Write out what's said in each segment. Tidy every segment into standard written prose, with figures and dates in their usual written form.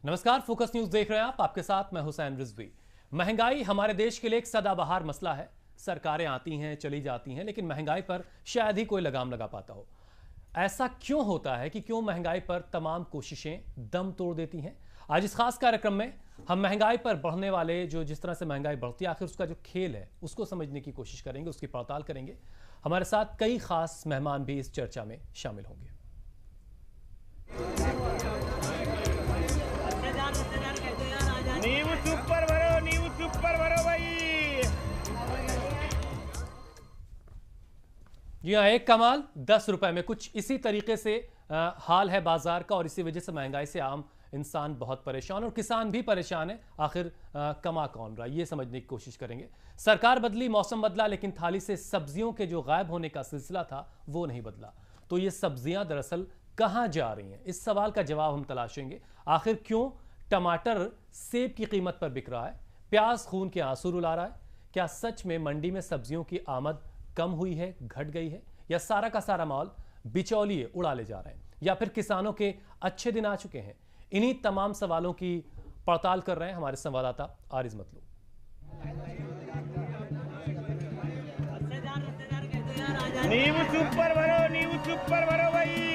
नमस्कार, focus news देख रहे हैं आप। आपके साथ मैं हुसैन रिजवी। महंगाई हमारे देश के लिए एक सदाबहार मसला है। सरकारें आती हैं, चली जाती हैं, लेकिन महंगाई पर शायद ही कोई लगाम लगा पाता हो। ऐसा क्यों होता है कि क्यों महंगाई पर तमाम कोशिशें दम तोड़ देती हैं? आज इस खास कार्यक्रम में हम महंगाई पर बढ़ने वाले जिस तरह से महंगाई बढ़ती है, आखिर उसका जो खेल है उसको समझने की कोशिश करेंगे, उसकी पड़ताल करेंगे। हमारे साथ कई खास मेहमान भी इस चर्चा में शामिल होंगे। नींबू सुपर भरो भाई। जी हाँ, एक कमाल 10 रुपए में, कुछ इसी तरीके से हाल है बाजार का। और इसी वजह से महंगाई से आम इंसान बहुत परेशान और किसान भी परेशान है। आखिर कमा कौन रहा, ये समझने की कोशिश करेंगे। सरकार बदली, मौसम बदला, लेकिन थाली से सब्जियों के जो गायब होने का सिलसिला था वो नहीं बदला। तो ये सब्जियां दरअसल कहां जा रही हैं, इस सवाल का जवाब हम तलाशेंगे। आखिर क्यों टमाटर सेब की कीमत पर बिक रहा है, प्याज खून के आंसू रुला रहा है? क्या सच में मंडी में सब्जियों की आमद कम हुई है, घट गई है, या सारा का सारा माल बिचौलिए उड़ा ले जा रहे हैं, या फिर किसानों के अच्छे दिन आ चुके हैं? इन्हीं तमाम सवालों की पड़ताल कर रहे हैं हमारे संवाददाता आरिज मतलू। नींबू सुपर भरो भाई।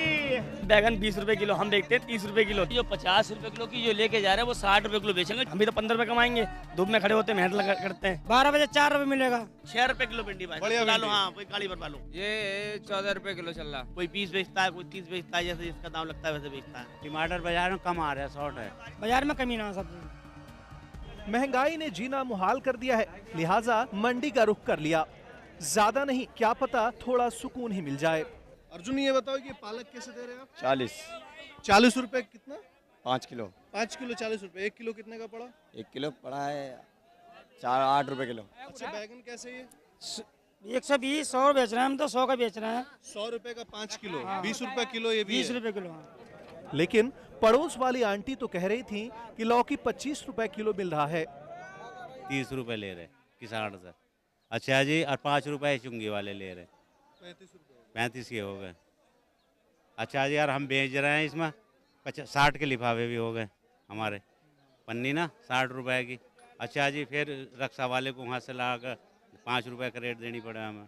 बैगन 20 रुपए किलो हम बेचते हैं, 30 रुपए किलो। जो 50 रुपए किलो की जो लेके जा रहे हैं वो 60 रुपए किलो बेचेंगे। हम भी तो 15 रुपए कमाएंगे। धूप में खड़े होते हैं, मेहनत करते हैं। 12 बजे 4 रुपए मिलेगा। 6 रुपए किलो भिंडी डालो। हाँ, कोई काली पर पालो। ये 14 रुपए किलो चल रहा। कोई 20 बेचता है, कोई 30 बेचता है। जैसे जिसका दाम लगता है वैसे बेचता है। टमाटर बाजार में कम आ रहा है, शॉर्ट है। बाजार में कमी ना सब। महंगाई ने जीना मुहाल कर दिया है, लिहाजा मंडी का रुख कर लिया। ज्यादा नहीं, क्या पता थोड़ा सुकून ही मिल जाए। अर्जुन, ये बताओ कि पालक कैसे दे रहे हैं आप? 40 रुपए कितना? 5 किलो। 5 किलो 40 रुपए। 1 किलो कितने का पड़ा? 1 किलो पड़ा है 8 रुपए किलो। अच्छा, बैगन कैसे ये? 120, 100 बेच रहे हैं हम तो, 100 का बेच रहे हैं। 100 रुपए का 5 किलो, 20 रुपए किलो ये भी 20 रुपए किलो। लेकिन पड़ोस वाली आंटी तो कह रही थी कि लौकी 25 रुपए किलो मिल रहा है। 30 रुपए ले रहे किसान से। अच्छा जी, और 5 रुपए चुंगी वाले ले रहे। 35 के हो गए। अच्छा जी यार, हम बेच रहे हैं इसमें 60 के लिफाफे भी हो गए हमारे। पन्नी ना 60 रुपए की। अच्छा जी, फिर रक्षा वाले को वहाँ से ला कर 5 रुपए का रेट देनी पड़ा हमें।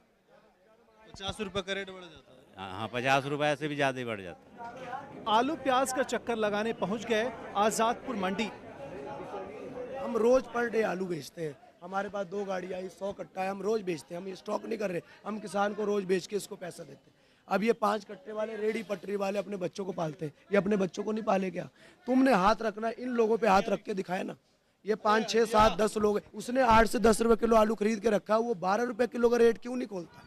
50 रुपए का रेट बढ़ जाता है। हाँ, 50 रुपए से भी ज़्यादा ही बढ़ जाता है। आलू प्याज का चक्कर लगाने पहुंच गए आजादपुर मंडी। हम रोज पर डे आलू बेचते हैं। हमारे पास 2 गाड़ी आई, 100 कट्टा है, हम रोज बेचते हैं। हम ये स्टॉक नहीं कर रहे, हम किसान को रोज बेच के इसको पैसा देते हैं। अब ये 5 कट्टे वाले रेडी पटरी वाले अपने बच्चों को पालते हैं, ये अपने बच्चों को नहीं पाले क्या? तुमने हाथ रखना, इन लोगों पे हाथ रख के दिखाया ना। ये 5, 6, 7, 10 लोग, उसने 8 से 10 रुपए किलो आलू खरीद के रखा, वो 12 रुपए किलो का रेट क्यों नहीं खोलता?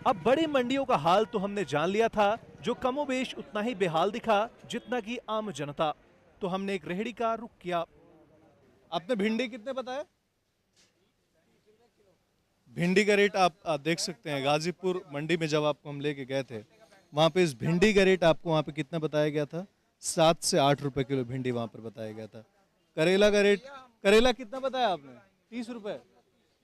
अब बड़ी मंडियों का हाल तो हमने जान लिया था, जो कमोबेश उतना ही बेहाल दिखा जितना कि आम जनता। तो हमने एक रेहड़ी का रुख किया। आपने भिंडी कितने बताया? भिंडी का रेट आप देख सकते हैं। गाजीपुर मंडी में जब आपको हम लेके गए थे, वहाँ पे इस भिंडी का रेट आपको वहाँ पे कितना बताया गया था? 7 से 8 रुपए किलो भिंडी वहाँ पर बताया गया था। करेला का रेट, करेला कितना बताया आपने? 30 रुपए।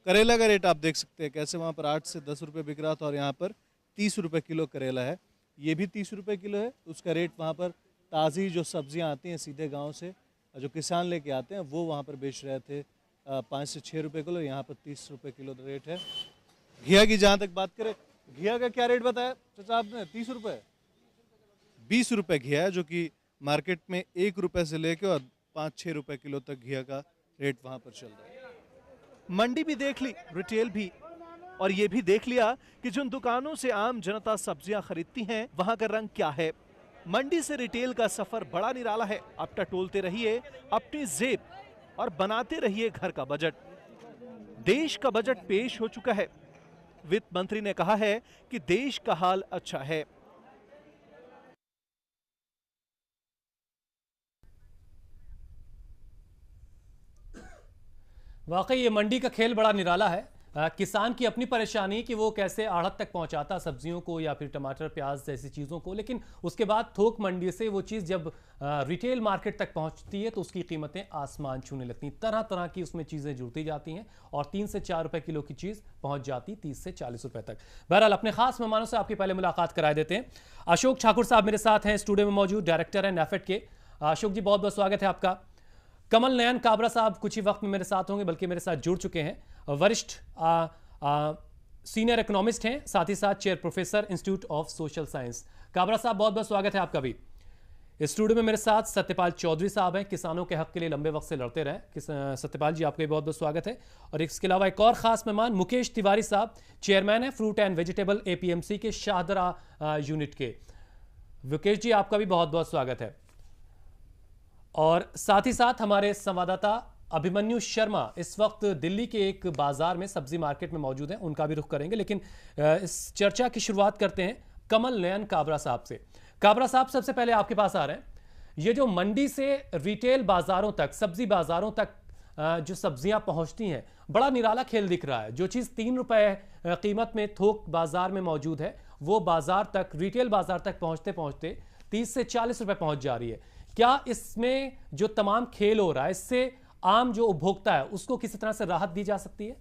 करेला का रेट आप देख सकते हैं कैसे वहाँ पर 8 से 10 रुपए बिक रहा था, और यहाँ पर 30 रुपए किलो करेला है। ये भी 30 रुपए किलो है। उसका रेट वहाँ पर ताज़ी जो सब्जियाँ आती हैं सीधे गाँव से, जो किसान लेके आते हैं, वो वहाँ पर बेच रहे थे 5 से 6 रुपए किलो। यहाँ पर 30 रुपए किलो रेट है। घिया की जहाँ तक बात करें, घिया का क्या रेट बताया चाचा आपने? 30 रुपए। 20 रुपए घिया है, जो कि मार्केट में 1 रुपए से लेके और 5-6 रुपए किलो तक घिया का रेट वहाँ पर चल रहा है। मंडी भी देख ली, रिटेल भी, और ये भी देख लिया कि जिन दुकानों से आम जनता सब्जियां खरीदती हैं वहां का रंग क्या है। मंडी से रिटेल का सफर बड़ा निराला है। अब टटोलते रहिए अपनी जेब और बनाते रहिए घर का बजट। देश का बजट पेश हो चुका है। वित्त मंत्री ने कहा है कि देश का हाल अच्छा है। वाकई ये मंडी का खेल बड़ा निराला है। किसान की अपनी परेशानी कि वो कैसे आढ़त तक पहुंचाता सब्जियों को या फिर टमाटर प्याज जैसी चीज़ों को, लेकिन उसके बाद थोक मंडी से वो चीज़ जब रिटेल मार्केट तक पहुंचती है तो उसकी कीमतें आसमान छूने लगती हैं। तरह तरह की उसमें चीज़ें जुड़ती जाती हैं और 3 से 4 रुपए किलो की चीज़ पहुंच जाती 30 से 40 रुपए तक। बहरहाल अपने खास मेहमानों से आपकी पहले मुलाकात करा देते हैं। अशोक ठाकुर साहब मेरे साथ हैं, स्टूडियो में मौजूद, डायरेक्टर हैं नेफेड के। अशोक जी, बहुत बहुत स्वागत है आपका। कमल नयन काबरा साहब कुछ ही वक्त में मेरे साथ होंगे, बल्कि मेरे साथ जुड़ चुके हैं। वरिष्ठ सीनियर इकोनॉमिस्ट हैं, साथ ही साथ chair professor institute of social science. Kabra साहब, बहुत बहुत स्वागत है आपका भी। इस स्टूडियो में मेरे साथ सत्यपाल चौधरी साहब हैं, किसानों के हक के लिए लंबे वक्त से लड़ते रहे। सत्यपाल जी, आपका भी बहुत बहुत स्वागत है। और इसके अलावा एक और खास मेहमान मुकेश तिवारी साहब, चेयरमैन है फ्रूट एंड वेजिटेबल APMC के शाहदरा यूनिट के। मुकेश जी, आपका भी बहुत बहुत स्वागत है। और साथ ही साथ हमारे संवाददाता अभिमन्यु शर्मा इस वक्त दिल्ली के एक बाजार में, सब्जी मार्केट में मौजूद हैं, उनका भी रुख करेंगे। लेकिन इस चर्चा की शुरुआत करते हैं कमल नयन काबरा साहब से। काबरा साहब, सबसे पहले आपके पास आ रहे हैं। ये जो मंडी से रिटेल बाजारों तक, सब्जी बाजारों तक जो सब्जियां पहुंचती हैं, बड़ा निराला खेल दिख रहा है। जो चीज़ 3 रुपए कीमत में थोक बाजार में मौजूद है, वो बाजार तक, रिटेल बाजार तक पहुंचते पहुंचते 30 से 40 रुपए पहुंच जा रही है। क्या इसमें जो तमाम खेल हो रहा है, इससे आम जो उपभोक्ता है उसको किसी तरह से राहत दी जा सकती है?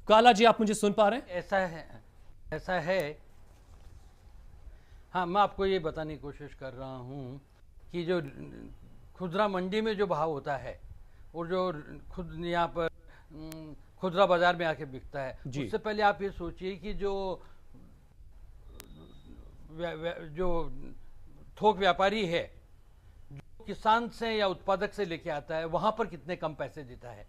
काला जी, आप मुझे सुन पा रहे हैं? ऐसा है। हाँ, मैं आपको ये बताने की कोशिश कर रहा हूँ कि जो खुदरा मंडी में जो भाव होता है और जो खुद यहाँ पर खुदरा बाजार में आके बिकता है, उससे पहले आप ये सोचिए कि जो थोक व्यापारी है, जो किसान से या उत्पादक से लेके आता है, वहाँ पर कितने कम पैसे देता है।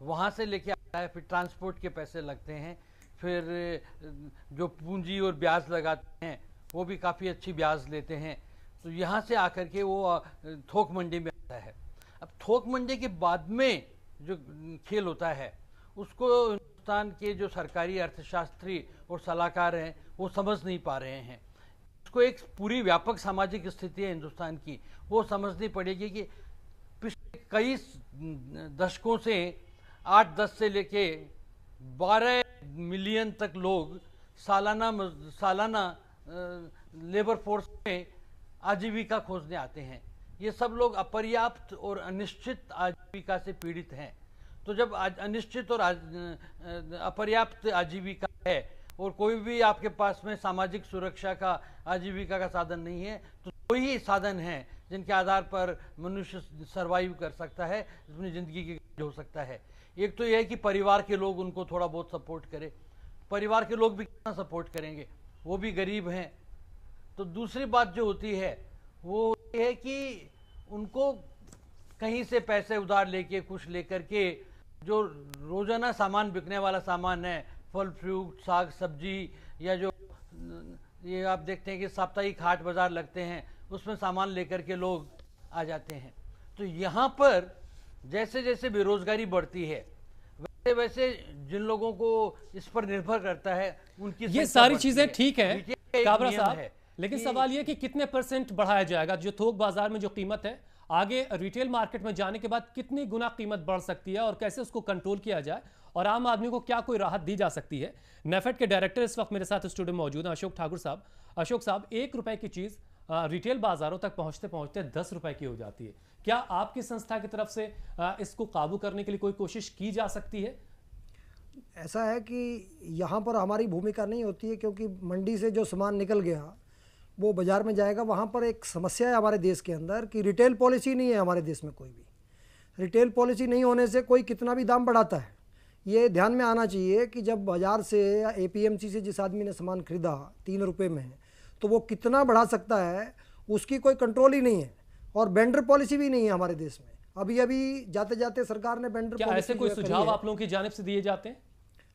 वहाँ से लेके आता है, फिर ट्रांसपोर्ट के पैसे लगते हैं, फिर जो पूंजी और ब्याज लगाते हैं वो भी काफ़ी अच्छी ब्याज लेते हैं। तो यहाँ से आकर के वो थोक मंडी में आता है। अब थोक मंडी के बाद में जो खेल होता है, उसको हिंदुस्तान के जो सरकारी अर्थशास्त्री और सलाहकार हैं वो समझ नहीं पा रहे हैं। उसको एक पूरी व्यापक सामाजिक स्थिति है हिंदुस्तान की, वो समझनी पड़ेगी कि पिछले कई दशकों से 8-10 से लेके 12 मिलियन तक लोग सालाना लेबर फोर्स में आजीविका खोजने आते हैं। ये सब लोग अपर्याप्त और अनिश्चित आजीविका से पीड़ित हैं। तो जब अनिश्चित और अपर्याप्त आजीविका है और कोई भी आपके पास में सामाजिक सुरक्षा का, आजीविका का साधन नहीं है, तो कोई ही साधन है जिनके आधार पर मनुष्य सर्वाइव कर सकता है, अपनी ज़िंदगी की हो सकता है। एक तो यह है कि परिवार के लोग उनको थोड़ा बहुत सपोर्ट करें। परिवार के लोग भी कितना सपोर्ट करेंगे, वो भी गरीब हैं। तो दूसरी बात जो होती है वो ये है कि उनको कहीं से पैसे उधार लेके, कुछ लेकर के, जो रोजाना सामान बिकने वाला सामान है, फल फ्रूट, साग सब्जी, या जो ये आप देखते हैं कि साप्ताहिक हाट बाजार लगते हैं, उसमें सामान लेकर के लोग आ जाते हैं। तो यहाँ पर जैसे जैसे बेरोजगारी बढ़ती है, वैसे वैसे जिन लोगों को इस पर निर्भर करता है उनकी ये सारी चीजें ठीक है काबरा साहब, लेकिन सवाल ये कि कितने % बढ़ाया जाएगा? जो थोक बाजार में जो कीमत है, आगे रिटेल मार्केट में जाने के बाद कितनी गुना कीमत बढ़ सकती है और कैसे उसको कंट्रोल किया जाए, और आम आदमी को क्या कोई राहत दी जा सकती है? नेफेड के डायरेक्टर इस वक्त मेरे साथ स्टूडियो में मौजूद हैं, अशोक ठाकुर साहब। अशोक साहब, 1 रुपए की चीज रिटेल बाजारों तक पहुंचते पहुंचते 10 रुपए की हो जाती है। क्या आपकी संस्था की तरफ से इसको काबू करने के लिए कोई कोशिश की जा सकती है? ऐसा है कि यहाँ पर हमारी भूमिका नहीं होती है, क्योंकि मंडी से जो सामान निकल गया वो बाज़ार में जाएगा। वहाँ पर एक समस्या है हमारे देश के अंदर कि रिटेल पॉलिसी नहीं है हमारे देश में। कोई भी रिटेल पॉलिसी नहीं होने से कोई कितना भी दाम बढ़ाता है। ये ध्यान में आना चाहिए कि जब बाज़ार से या APMC से जिस आदमी ने सामान खरीदा 3 रुपये में, तो वो कितना बढ़ा सकता है उसकी कोई कंट्रोल ही नहीं है। और वेंडर पॉलिसी भी नहीं है हमारे देश में। अभी जाते जाते सरकार ने वेंडर पॉलिसी, ऐसे कोई सुझाव आप लोगों की जानिब से दिए जाते हैं?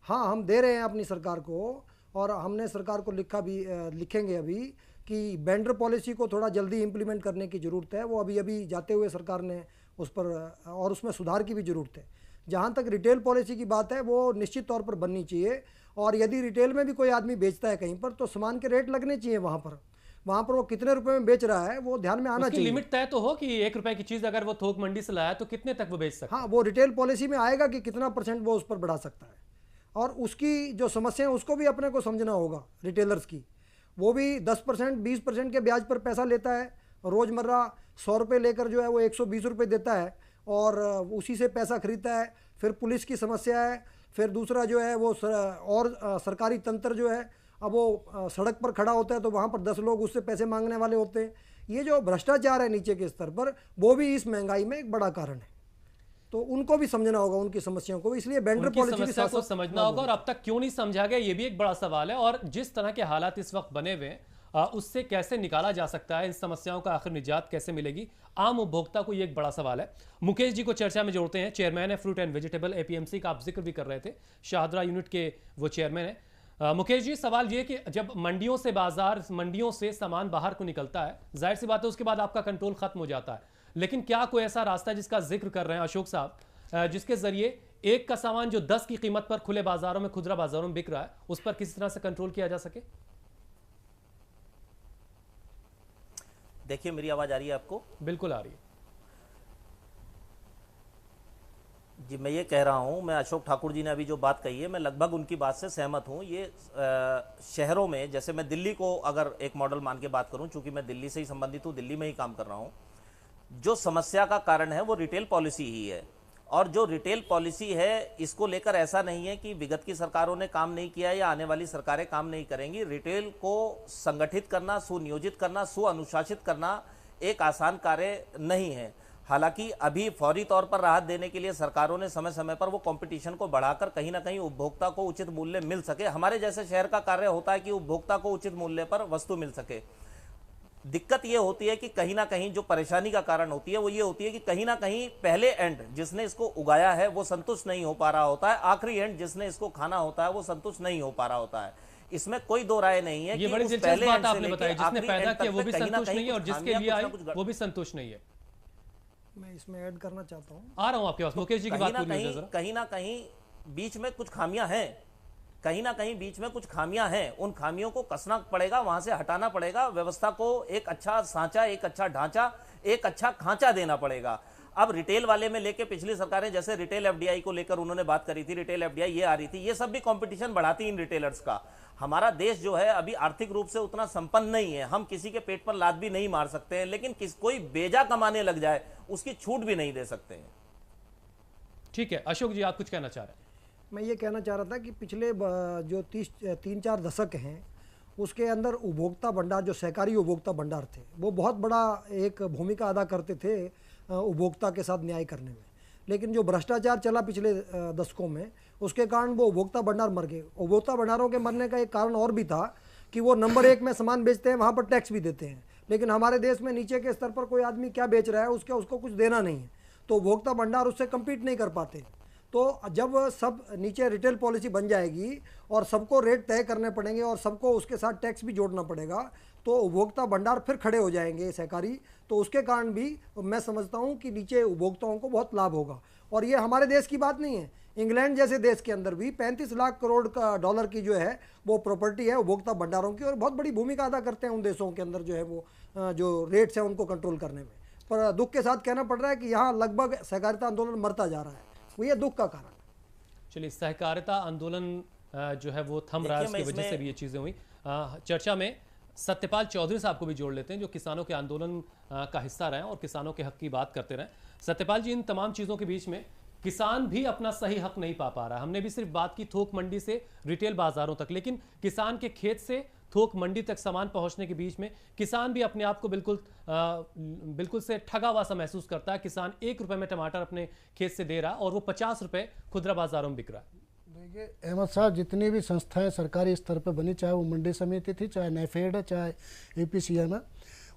हाँ, हम दे रहे हैं अपनी सरकार को, और हमने सरकार को लिखेंगे अभी कि वेंडर पॉलिसी को थोड़ा जल्दी इम्प्लीमेंट करने की ज़रूरत है। वो अभी जाते हुए सरकार ने उस पर, और उसमें सुधार की भी ज़रूरत है। जहाँ तक रिटेल पॉलिसी की बात है, वो निश्चित तौर पर बननी चाहिए। और यदि रिटेल में भी कोई आदमी बेचता है कहीं पर, तो सामान के रेट लगने चाहिए वहाँ पर वो कितने रुपए में बेच रहा है वो ध्यान में आना चाहिए। लिमिट तय तो हो कि 1 रुपए की चीज़ अगर वो थोक मंडी से लाया तो कितने तक वो बेच सकता है? हाँ, वो रिटेल पॉलिसी में आएगा कि कितना % वो उस पर बढ़ा सकता है। और उसकी जो समस्या है उसको भी अपने को समझना होगा। रिटेलर्स की वो भी 10% 20% के ब्याज पर पैसा लेता है। रोज़मर्रा 100 रुपये लेकर जो है वो 120 रुपये देता है और उसी से पैसा खरीदता है। फिर पुलिस की समस्या है। फिर दूसरा जो है वो सरकारी तंत्र जो है, अब वो सड़क पर खड़ा होता है तो वहाँ पर 10 लोग उससे पैसे मांगने वाले होते हैं। ये जो भ्रष्टाचार है नीचे के स्तर पर, वो भी इस महंगाई में एक बड़ा कारण है। तो उनको भी समझना होगा उनकी समस्याओं को, इसलिए वेंडर पॉलिसी समस्या को समझना होगा। और अब तक क्यों नहीं समझा गया, ये भी एक बड़ा सवाल है। और जिस तरह के हालात इस वक्त बने हुए हैं, उससे कैसे निकाला जा सकता है, इन समस्याओं का आखिर निजात कैसे मिलेगी आम उपभोक्ता को, ये एक बड़ा सवाल है। मुकेश जी को चर्चा में जोड़ते हैं, चेयरमैन है फ्रूट एंड वेजिटेबल APMC का, आप जिक्र भी कर रहे थे, शाहदरा यूनिट के वो चेयरमैन है। मुकेश जी, सवाल ये कि जब मंडियों से बाजार, मंडियों से सामान बाहर को निकलता है, जाहिर सी बात है उसके बाद आपका कंट्रोल खत्म हो जाता है, लेकिन क्या कोई ऐसा रास्ता है जिसका जिक्र कर रहे हैं अशोक साहब, जिसके जरिए एक का सामान जो 10 की कीमत पर खुले बाजारों में, खुदरा बाजारों में बिक रहा है, उस पर किसी तरह से कंट्रोल किया जा सके? देखिए, मेरी आवाज आ रही है आपको? बिल्कुल आ रही है जी। मैं ये कह रहा हूँ, मैं अशोक ठाकुर जी ने अभी जो बात कही है, मैं लगभग उनकी बात से सहमत हूँ। ये शहरों में, जैसे मैं दिल्ली को अगर एक मॉडल मान के बात करूँ, चूंकि मैं दिल्ली से ही संबंधित हूँ, दिल्ली में ही काम कर रहा हूँ, जो समस्या का कारण है वो रिटेल पॉलिसी ही है। और जो रिटेल पॉलिसी है, इसको लेकर ऐसा नहीं है कि विगत की सरकारों ने काम नहीं किया या आने वाली सरकारें काम नहीं करेंगी। रिटेल को संगठित करना, सुनियोजित करना, सुअनुशासित करना एक आसान कार्य नहीं है। हालांकि अभी फौरी तौर पर राहत देने के लिए सरकारों ने समय समय पर वो कंपटीशन को बढ़ाकर कहीं ना कहीं उपभोक्ता को उचित मूल्य मिल सके। हमारे जैसे शहर का कार्य होता है कि उपभोक्ता को उचित मूल्य पर वस्तु मिल सके। दिक्कत ये होती है कि कहीं ना कहीं जो परेशानी का कारण होती है वो ये होती है कि कहीं ना कहीं पहले एंड जिसने इसको उगाया है वो संतुष्ट नहीं हो पा रहा होता है, आखिरी एंड जिसने इसको खाना होता है वो संतुष्ट नहीं हो पा रहा होता है। इसमें कोई दो राय नहीं है। ये बड़ी दिलचस्प बात आपने बताई, जिसने पैदा किया वो भी संतुष्ट नहीं है और जिसके लिए आई वो भी संतुष्ट नहीं है। मैं इसमें ऐड करना चाहता हूँ, आ रहा हूँ आपके पास। मुकेश जी की बात पूरी हो जाए। कहीं ना कहीं बीच में कुछ खामियां हैं, कहीं ना कहीं बीच में कुछ खामियां हैं, उन खामियों को कसना पड़ेगा, वहां से हटाना पड़ेगा, व्यवस्था को एक अच्छा सांचा, एक अच्छा ढांचा, एक अच्छा खांचा देना पड़ेगा। अब रिटेल वाले में लेके पिछली सरकारें, जैसे रिटेल FDI को लेकर उन्होंने बात करी थी, रिटेल FDI ये आ रही थी, ये सब भी कंपटीशन बढ़ाती इन रिटेलर्स का। हमारा देश जो है अभी आर्थिक रूप से उतना संपन्न नहीं है, हम किसी के पेट पर लात भी नहीं मार सकते हैं, लेकिन कोई बेजा कमाने लग जाए उसकी छूट भी नहीं दे सकते हैं। ठीक है, अशोक जी आप कुछ कहना चाह रहे हैं? मैं ये कहना चाह रहा था कि पिछले जो 3-4 दशक हैं उसके अंदर उपभोक्ता भंडार, जो सहकारी उपभोक्ता भंडार थे, वो बहुत बड़ा एक भूमिका अदा करते थे उपभोक्ता के साथ न्याय करने में। लेकिन जो भ्रष्टाचार चला पिछले दशकों में, उसके कारण वो उपभोक्ता भंडार मर गए। उपभोक्ता भंडारों के मरने का एक कारण और भी था कि वो नंबर 1 में सामान बेचते हैं, वहाँ पर टैक्स भी देते हैं, लेकिन हमारे देश में नीचे के स्तर पर कोई आदमी क्या बेच रहा है उसको कुछ देना नहीं है, तो उपभोक्ता भंडार उससे कम्पीट नहीं कर पाते। तो जब सब नीचे रिटेल पॉलिसी बन जाएगी और सबको रेट तय करने पड़ेंगे और सबको उसके साथ टैक्स भी जोड़ना पड़ेगा, तो उपभोक्ता भंडार फिर खड़े हो जाएंगे सहकारी। तो उसके कारण भी मैं समझता हूँ कि नीचे उपभोक्ताओं को बहुत लाभ होगा। और ये हमारे देश की बात नहीं है, इंग्लैंड जैसे देश के अंदर भी 35 लाख करोड़ का डॉलर की जो है वो प्रॉपर्टी है उपभोक्ता भंडारों की, और बहुत बड़ी भूमिका अदा करते हैं उन देशों के अंदर जो है वो जो रेट्स हैं उनको कंट्रोल करने में। पर दुख के साथ कहना पड़ रहा है कि यहाँ लगभग सहकारिता आंदोलन मरता जा रहा है, वो ये दुख का कारण। चलिए, सहकारिता आंदोलन जो है वो थम रहा है, इसकी वजह से भी ये चीज़ें हुई। चर्चा में सत्यपाल चौधरी साहब को भी जोड़ लेते हैं, जो किसानों के आंदोलन का हिस्सा रहे और किसानों के हक की बात करते रहे। सत्यपाल जी, इन तमाम चीज़ों के बीच में किसान भी अपना सही हक नहीं पा रहा है। हमने भी सिर्फ बात की थोक मंडी से रिटेल बाजारों तक, लेकिन किसान के खेत से थोक मंडी तक सामान पहुंचने के बीच में किसान भी अपने आप को बिल्कुल से ठगा हुआ सा महसूस करता है। किसान 1 रुपए में टमाटर अपने खेत से दे रहा और वो 50 रुपए खुदरा बाजारों में बिक रहा है। देखिए अहमद साहब, जितनी भी संस्थाएं सरकारी स्तर पर बनी, चाहे वो मंडी समिति थी, चाहे नेफेड है, चाहे APCM है,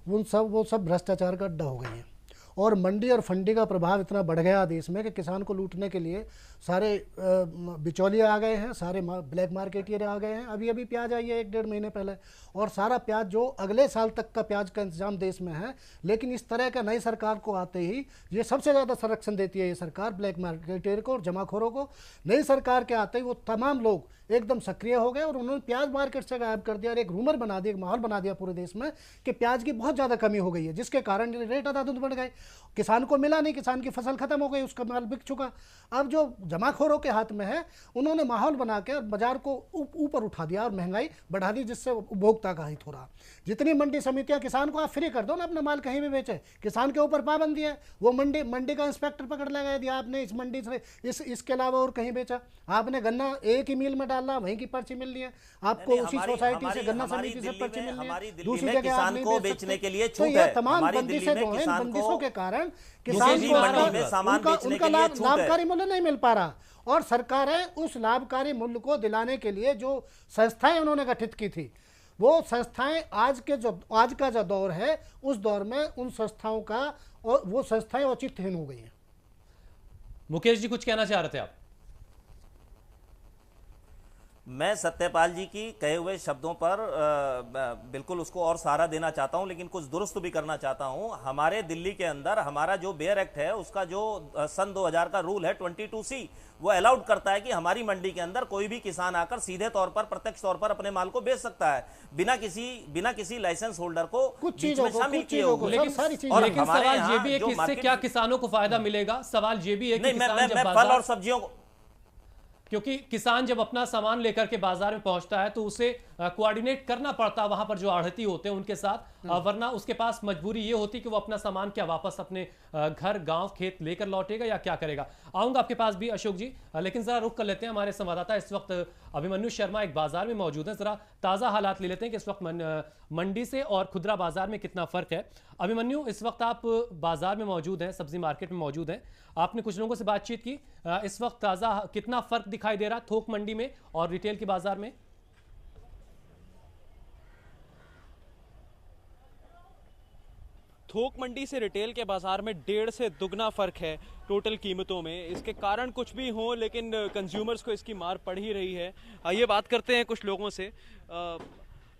वो सब भ्रष्टाचार का अड्डा हो गई है। और मंडी और फंडी का प्रभाव इतना बढ़ गया देश में कि किसान को लूटने के लिए सारे बिचौलिए आ गए हैं, सारे ब्लैक मार्केटियर आ गए हैं। अभी अभी प्याज आई है 1-1.5 महीने पहले, और सारा प्याज जो अगले साल तक का प्याज का इंतजाम देश में है। लेकिन इस तरह का नई सरकार को आते ही ये सबसे ज़्यादा संरक्षण देती है ये सरकार ब्लैक मार्केटियर को और जमाखोरों को। नई सरकार के आते ही वो तमाम लोग एकदम सक्रिय हो गए और उन्होंने प्याज मार्केट से गायब कर दिया और एक रूमर बना दिया, एक माहौल बना दिया पूरे देश में कि प्याज की बहुत ज़्यादा कमी हो गई है, जिसके कारण रेट अंधाधुंध बढ़ गए। किसान को मिला नहीं, किसान की फसल खत्म हो गई, उसका माल बिक चुका। अब जो जमाखोरों के हाथ में है, उन्होंने माहौल बना के बाजार को ऊपर उठा दिया और महंगाई बढ़ा दी, जिससे उपभोक्ता का हित हो रहा। जितनी मंडी समितियां, किसान को आप फ्री कर दो ना, अपना माल कहीं भी बेचे, किसान के ऊपर पाबंदी है, वो मंडी का इंस्पेक्टर पकड़ लेगा यदि आपने इस मंडी से इसके अलावा और कहीं बेचा। आपने गन्ना एक ही मिल में डाला, वहीं की पर्ची मिलनी है आपको, उसी सोसाइटी से, गन्ना समिति से पर्ची मिलनी है, दूसरी जगह आप नहीं बेच बेचने के लिए तो छूट ये है। तमाम बंदिशें जो हैं, बंदिशों के कारण किसान को उनका लाभकारी मूल्य नहीं मिल पा रहा। और सरकारें उस लाभकारी मूल्य को दिलाने के लिए जो संस्थाएं उन्होंने गठित की थी, वो संस्थाएं आज का जो दौर है, उस दौर में उन संस्थाओं का, और वो संस्थाएं औचित्यहीन हो गई हैं। मुकेश जी, कुछ कहना चाह रहे थे आप? मैं सत्यपाल जी की कहे हुए शब्दों पर बिल्कुल उसको और सहारा देना चाहता हूं, लेकिन कुछ दुरुस्त भी करना चाहता हूं। हमारे दिल्ली के अंदर हमारा जो बेयर एक्ट है, उसका जो सन 2000 का रूल है 22C, वो अलाउड करता है कि हमारी मंडी के अंदर कोई भी किसान आकर सीधे तौर पर, प्रत्यक्ष तौर पर अपने माल को बेच सकता है, बिना किसी लाइसेंस होल्डर को बीच में शामिल किए हुए। लेकिन सवाल ये भी है कि इससे क्या किसानों को फायदा मिलेगा? सवाल ये भी है कि मैं फल और सब्जियों को, क्योंकि किसान जब अपना सामान लेकर के बाजार में पहुंचता है तो उसे कोऑर्डिनेट करना पड़ता है वहां पर जो आढ़ती होते हैं उनके साथ, वरना उसके पास मजबूरी ये होती कि वो अपना सामान क्या वापस अपने घर, गांव, खेत लेकर लौटेगा या क्या करेगा। आऊंगा आपके पास भी अशोक जी, लेकिन जरा रुक कर लेते हैं। हमारे संवाददाता इस वक्त अभिमन्यु शर्मा एक बाजार में मौजूद है, जरा ताजा हालात ले लेते हैं कि इस वक्त मंडी से और खुदरा बाजार में कितना फर्क है। अभिमन्यु, इस वक्त आप बाजार में मौजूद हैं, सब्जी मार्केट में मौजूद हैं, आपने कुछ लोगों से बातचीत की, इस वक्त ताजा कितना फर्क दिखाई दे रहा है थोक मंडी में और रिटेल के बाजार में? थोक मंडी से रिटेल के बाजार में 1.5 से दुगना फर्क है टोटल कीमतों में। इसके कारण कुछ भी हो, लेकिन कंज्यूमर्स को इसकी मार पड़ ही रही है। आइए बात करते हैं कुछ लोगों से।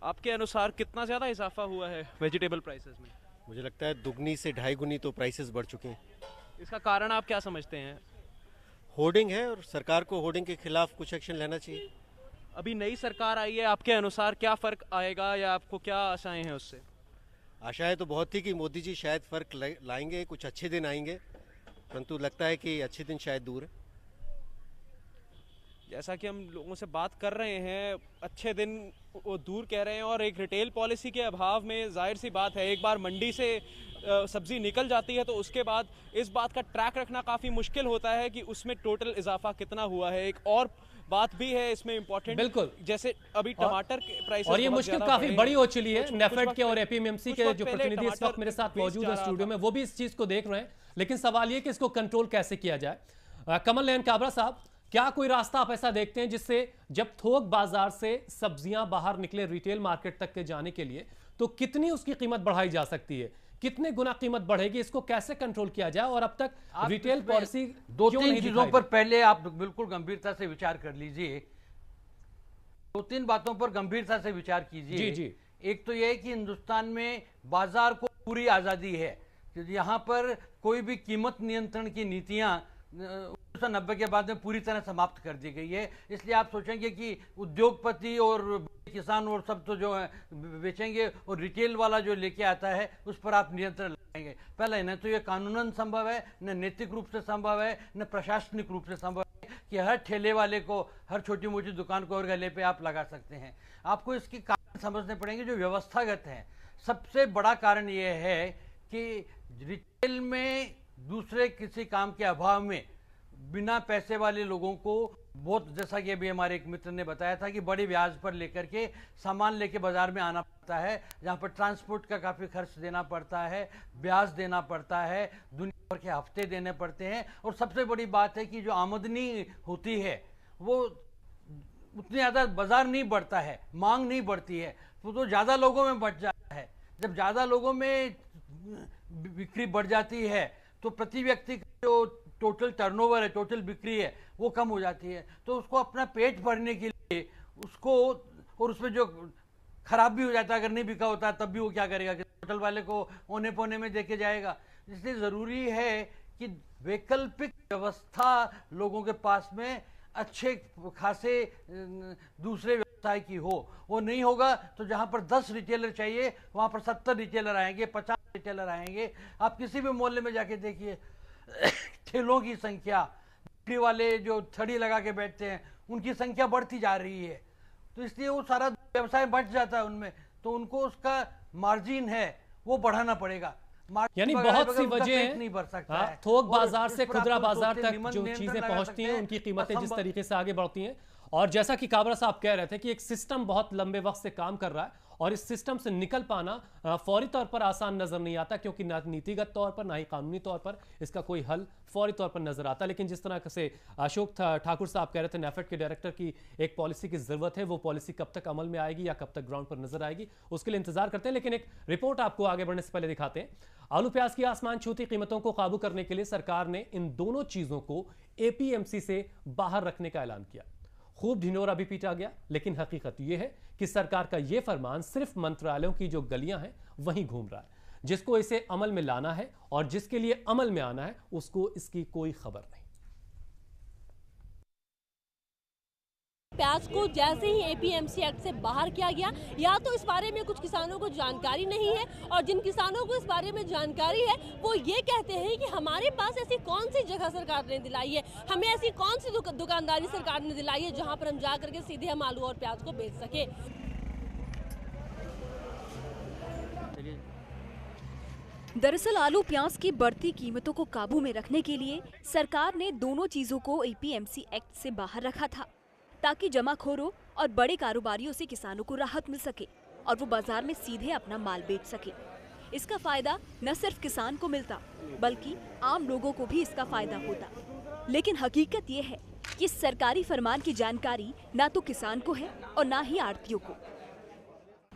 आपके अनुसार कितना ज़्यादा इजाफा हुआ है वेजिटेबल प्राइसेस में? मुझे लगता है दुगनी से 2.5 गुनी तो प्राइसेस बढ़ चुके हैं। इसका कारण आप क्या समझते हैं? होर्डिंग है, और सरकार को होर्डिंग के खिलाफ कुछ एक्शन लेना चाहिए। अभी नई सरकार आई है, आपके अनुसार क्या फ़र्क आएगा या आपको क्या आशाएं हैं उससे? आशाएं तो बहुत थी कि मोदी जी शायद फ़र्क लाएंगे, कुछ अच्छे दिन आएंगे, परंतु लगता है कि अच्छे दिन शायद दूर है। जैसा कि हम लोगों से बात कर रहे हैं, अच्छे दिन वो दूर कह रहे हैं, और एक रिटेल पॉलिसी के अभाव में जाहिर सी बात है, एक बार मंडी से सब्जी निकल जाती है तो उसके बाद इस बात का ट्रैक रखना काफ़ी मुश्किल होता है कि उसमें टोटल इजाफा कितना हुआ है। एक और बात भी है इसमें इम्पोर्टेंट, बिल्कुल, जैसे अभी टमाटर के प्राइस, और ये मुश्किल काफी बड़ी हो चली है। नेफेड के और एपीएमसी के जो प्रतिनिधि इस वक्त मेरे साथ मौजूद है स्टूडियो में, वो भी इस चीज को देख रहे हैं, लेकिन सवाल ये कि इसको कंट्रोल कैसे किया जाए। कमल नयन काबरा साहब, क्या कोई रास्ता आप ऐसा देखते हैं जिससे जब थोक बाजार से सब्जियां बाहर निकले रिटेल मार्केट तक के जाने के लिए, तो कितनी उसकी कीमत बढ़ाई जा सकती है, कितने गुना कीमत बढ़ेगी, इसको कैसे कंट्रोल किया जाए? और अब तक रिटेल पॉलिसी 2-3 चीजों पर पहले आप बिल्कुल गंभीरता से विचार कर लीजिए, 2-3 बातों पर गंभीरता से विचार कीजिए। जी जी। एक तो यह है कि हिंदुस्तान में बाजार को पूरी आजादी है, यहाँ पर कोई भी कीमत नियंत्रण की नीतियां 1990 के बाद में पूरी तरह समाप्त कर दी गई है। इसलिए आप सोचेंगे कि उद्योगपति और किसान और सब तो जो है बेचेंगे, और रिटेल वाला जो लेके आता है उस पर आप नियंत्रण लगाएंगे। पहले न तो ये कानूनन संभव है, न नैतिक रूप से संभव है, न प्रशासनिक रूप से संभव है कि हर ठेले वाले को, हर छोटी मोटी दुकान को और गले पे आप लगा सकते हैं। आपको इसके कारण समझने पड़ेंगे जो व्यवस्थागत हैं। सबसे बड़ा कारण ये है कि रिटेल में दूसरे किसी काम के अभाव में बिना पैसे वाले लोगों को बहुत, जैसा कि अभी हमारे एक मित्र ने बताया था कि बड़ी ब्याज पर लेकर के सामान लेके बाजार में आना पड़ता है, जहाँ पर ट्रांसपोर्ट का काफ़ी खर्च देना पड़ता है, ब्याज देना पड़ता है, दुनिया भर के हफ्ते देने पड़ते हैं, और सबसे बड़ी बात है कि जो आमदनी होती है वो उतनी ज़्यादा बाजार नहीं बढ़ता है, मांग नहीं बढ़ती है, तो ज़्यादा लोगों में बढ़ जाता है। जब ज़्यादा लोगों में बिक्री बढ़ जाती है तो प्रति व्यक्ति जो टोटल टर्नओवर है, टोटल बिक्री है, वो कम हो जाती है। तो उसको अपना पेट भरने के लिए उसको, और उसमें जो खराब भी हो जाता है, अगर नहीं बिका होता है तब भी वो क्या करेगा कि होटल वाले को औने पौने में देके जाएगा। इसलिए ज़रूरी है कि वैकल्पिक व्यवस्था लोगों के पास में अच्छे खासे दूसरे की हो। वो नहीं होगा तो जहां पर 10 रिटेलर चाहिए वहां पर 70 रिटेलर आएंगे, 50 रिटेलर आएंगे। आप किसी भी मोहल्ले में जाके देखिए, ठेलों की संख्या, बिक्री वाले जो छड़ी लगा के बैठते हैं उनकी संख्या बढ़ती जा रही है। तो इसलिए वो सारा व्यवसाय बढ़ जाता है उनमें, तो उनको उसका मार्जिन है वो बढ़ाना पड़ेगा। यानी बहुत सी वजह नहीं बढ़ सकता है। थोक बाजार से खुदरा बाजार तक जो चीजें पहुंचती हैं उनकी कीमतें जिस तरीके से आगे बढ़ती हैं, और जैसा कि काबरा साहब कह रहे थे कि एक सिस्टम बहुत लंबे वक्त से काम कर रहा है और इस सिस्टम से निकल पाना फौरी तौर पर आसान नजर नहीं आता, क्योंकि ना नीतिगत तौर पर ना ही कानूनी तौर पर इसका कोई हल फौरी तौर पर नजर आता। लेकिन जिस तरह से अशोक ठाकुर साहब कह रहे थे नेफेड के डायरेक्टर की एक पॉलिसी की जरूरत है, वो पॉलिसी कब तक अमल में आएगी या कब तक ग्राउंड पर नजर आएगी उसके लिए इंतजार करते हैं। लेकिन एक रिपोर्ट आपको आगे बढ़ने से पहले दिखाते हैं। आलू प्याज की आसमान छूती कीमतों को काबू करने के लिए सरकार ने इन दोनों चीजों को एपीएमसी से बाहर रखने का ऐलान किया। खूब ढिंढोरा भी पीटा गया, लेकिन हकीकत यह है कि सरकार का यह फरमान सिर्फ मंत्रालयों की जो गलियां हैं वहीं घूम रहा है। जिसको इसे अमल में लाना है और जिसके लिए अमल में आना है उसको इसकी कोई खबर नहीं। प्याज को जैसे ही एपीएमसी एक्ट से बाहर किया गया, या तो इस बारे में कुछ किसानों को जानकारी नहीं है, और जिन किसानों को इस बारे में जानकारी है वो ये कहते हैं कि हमारे पास ऐसी कौन सी जगह सरकार ने दिलाई है, हमें ऐसी कौन सी दुकानदारी सरकार ने दिलाई है जहां पर हम जा करके सीधे हम आलू और प्याज को बेच सके। दरअसल आलू प्याज की बढ़ती कीमतों को काबू में रखने के लिए सरकार ने दोनों चीजों को एपीएमसी एक्ट से बाहर रखा था, ताकि जमाखोरों और बड़े कारोबारियों से किसानों को राहत मिल सके और वो बाजार में सीधे अपना माल बेच सके। इसका फायदा न सिर्फ किसान को मिलता बल्कि आम लोगों को भी इसका फायदा होता। लेकिन हकीकत ये है कि सरकारी फरमान की जानकारी ना तो किसान को है और ना ही आड़तियों को।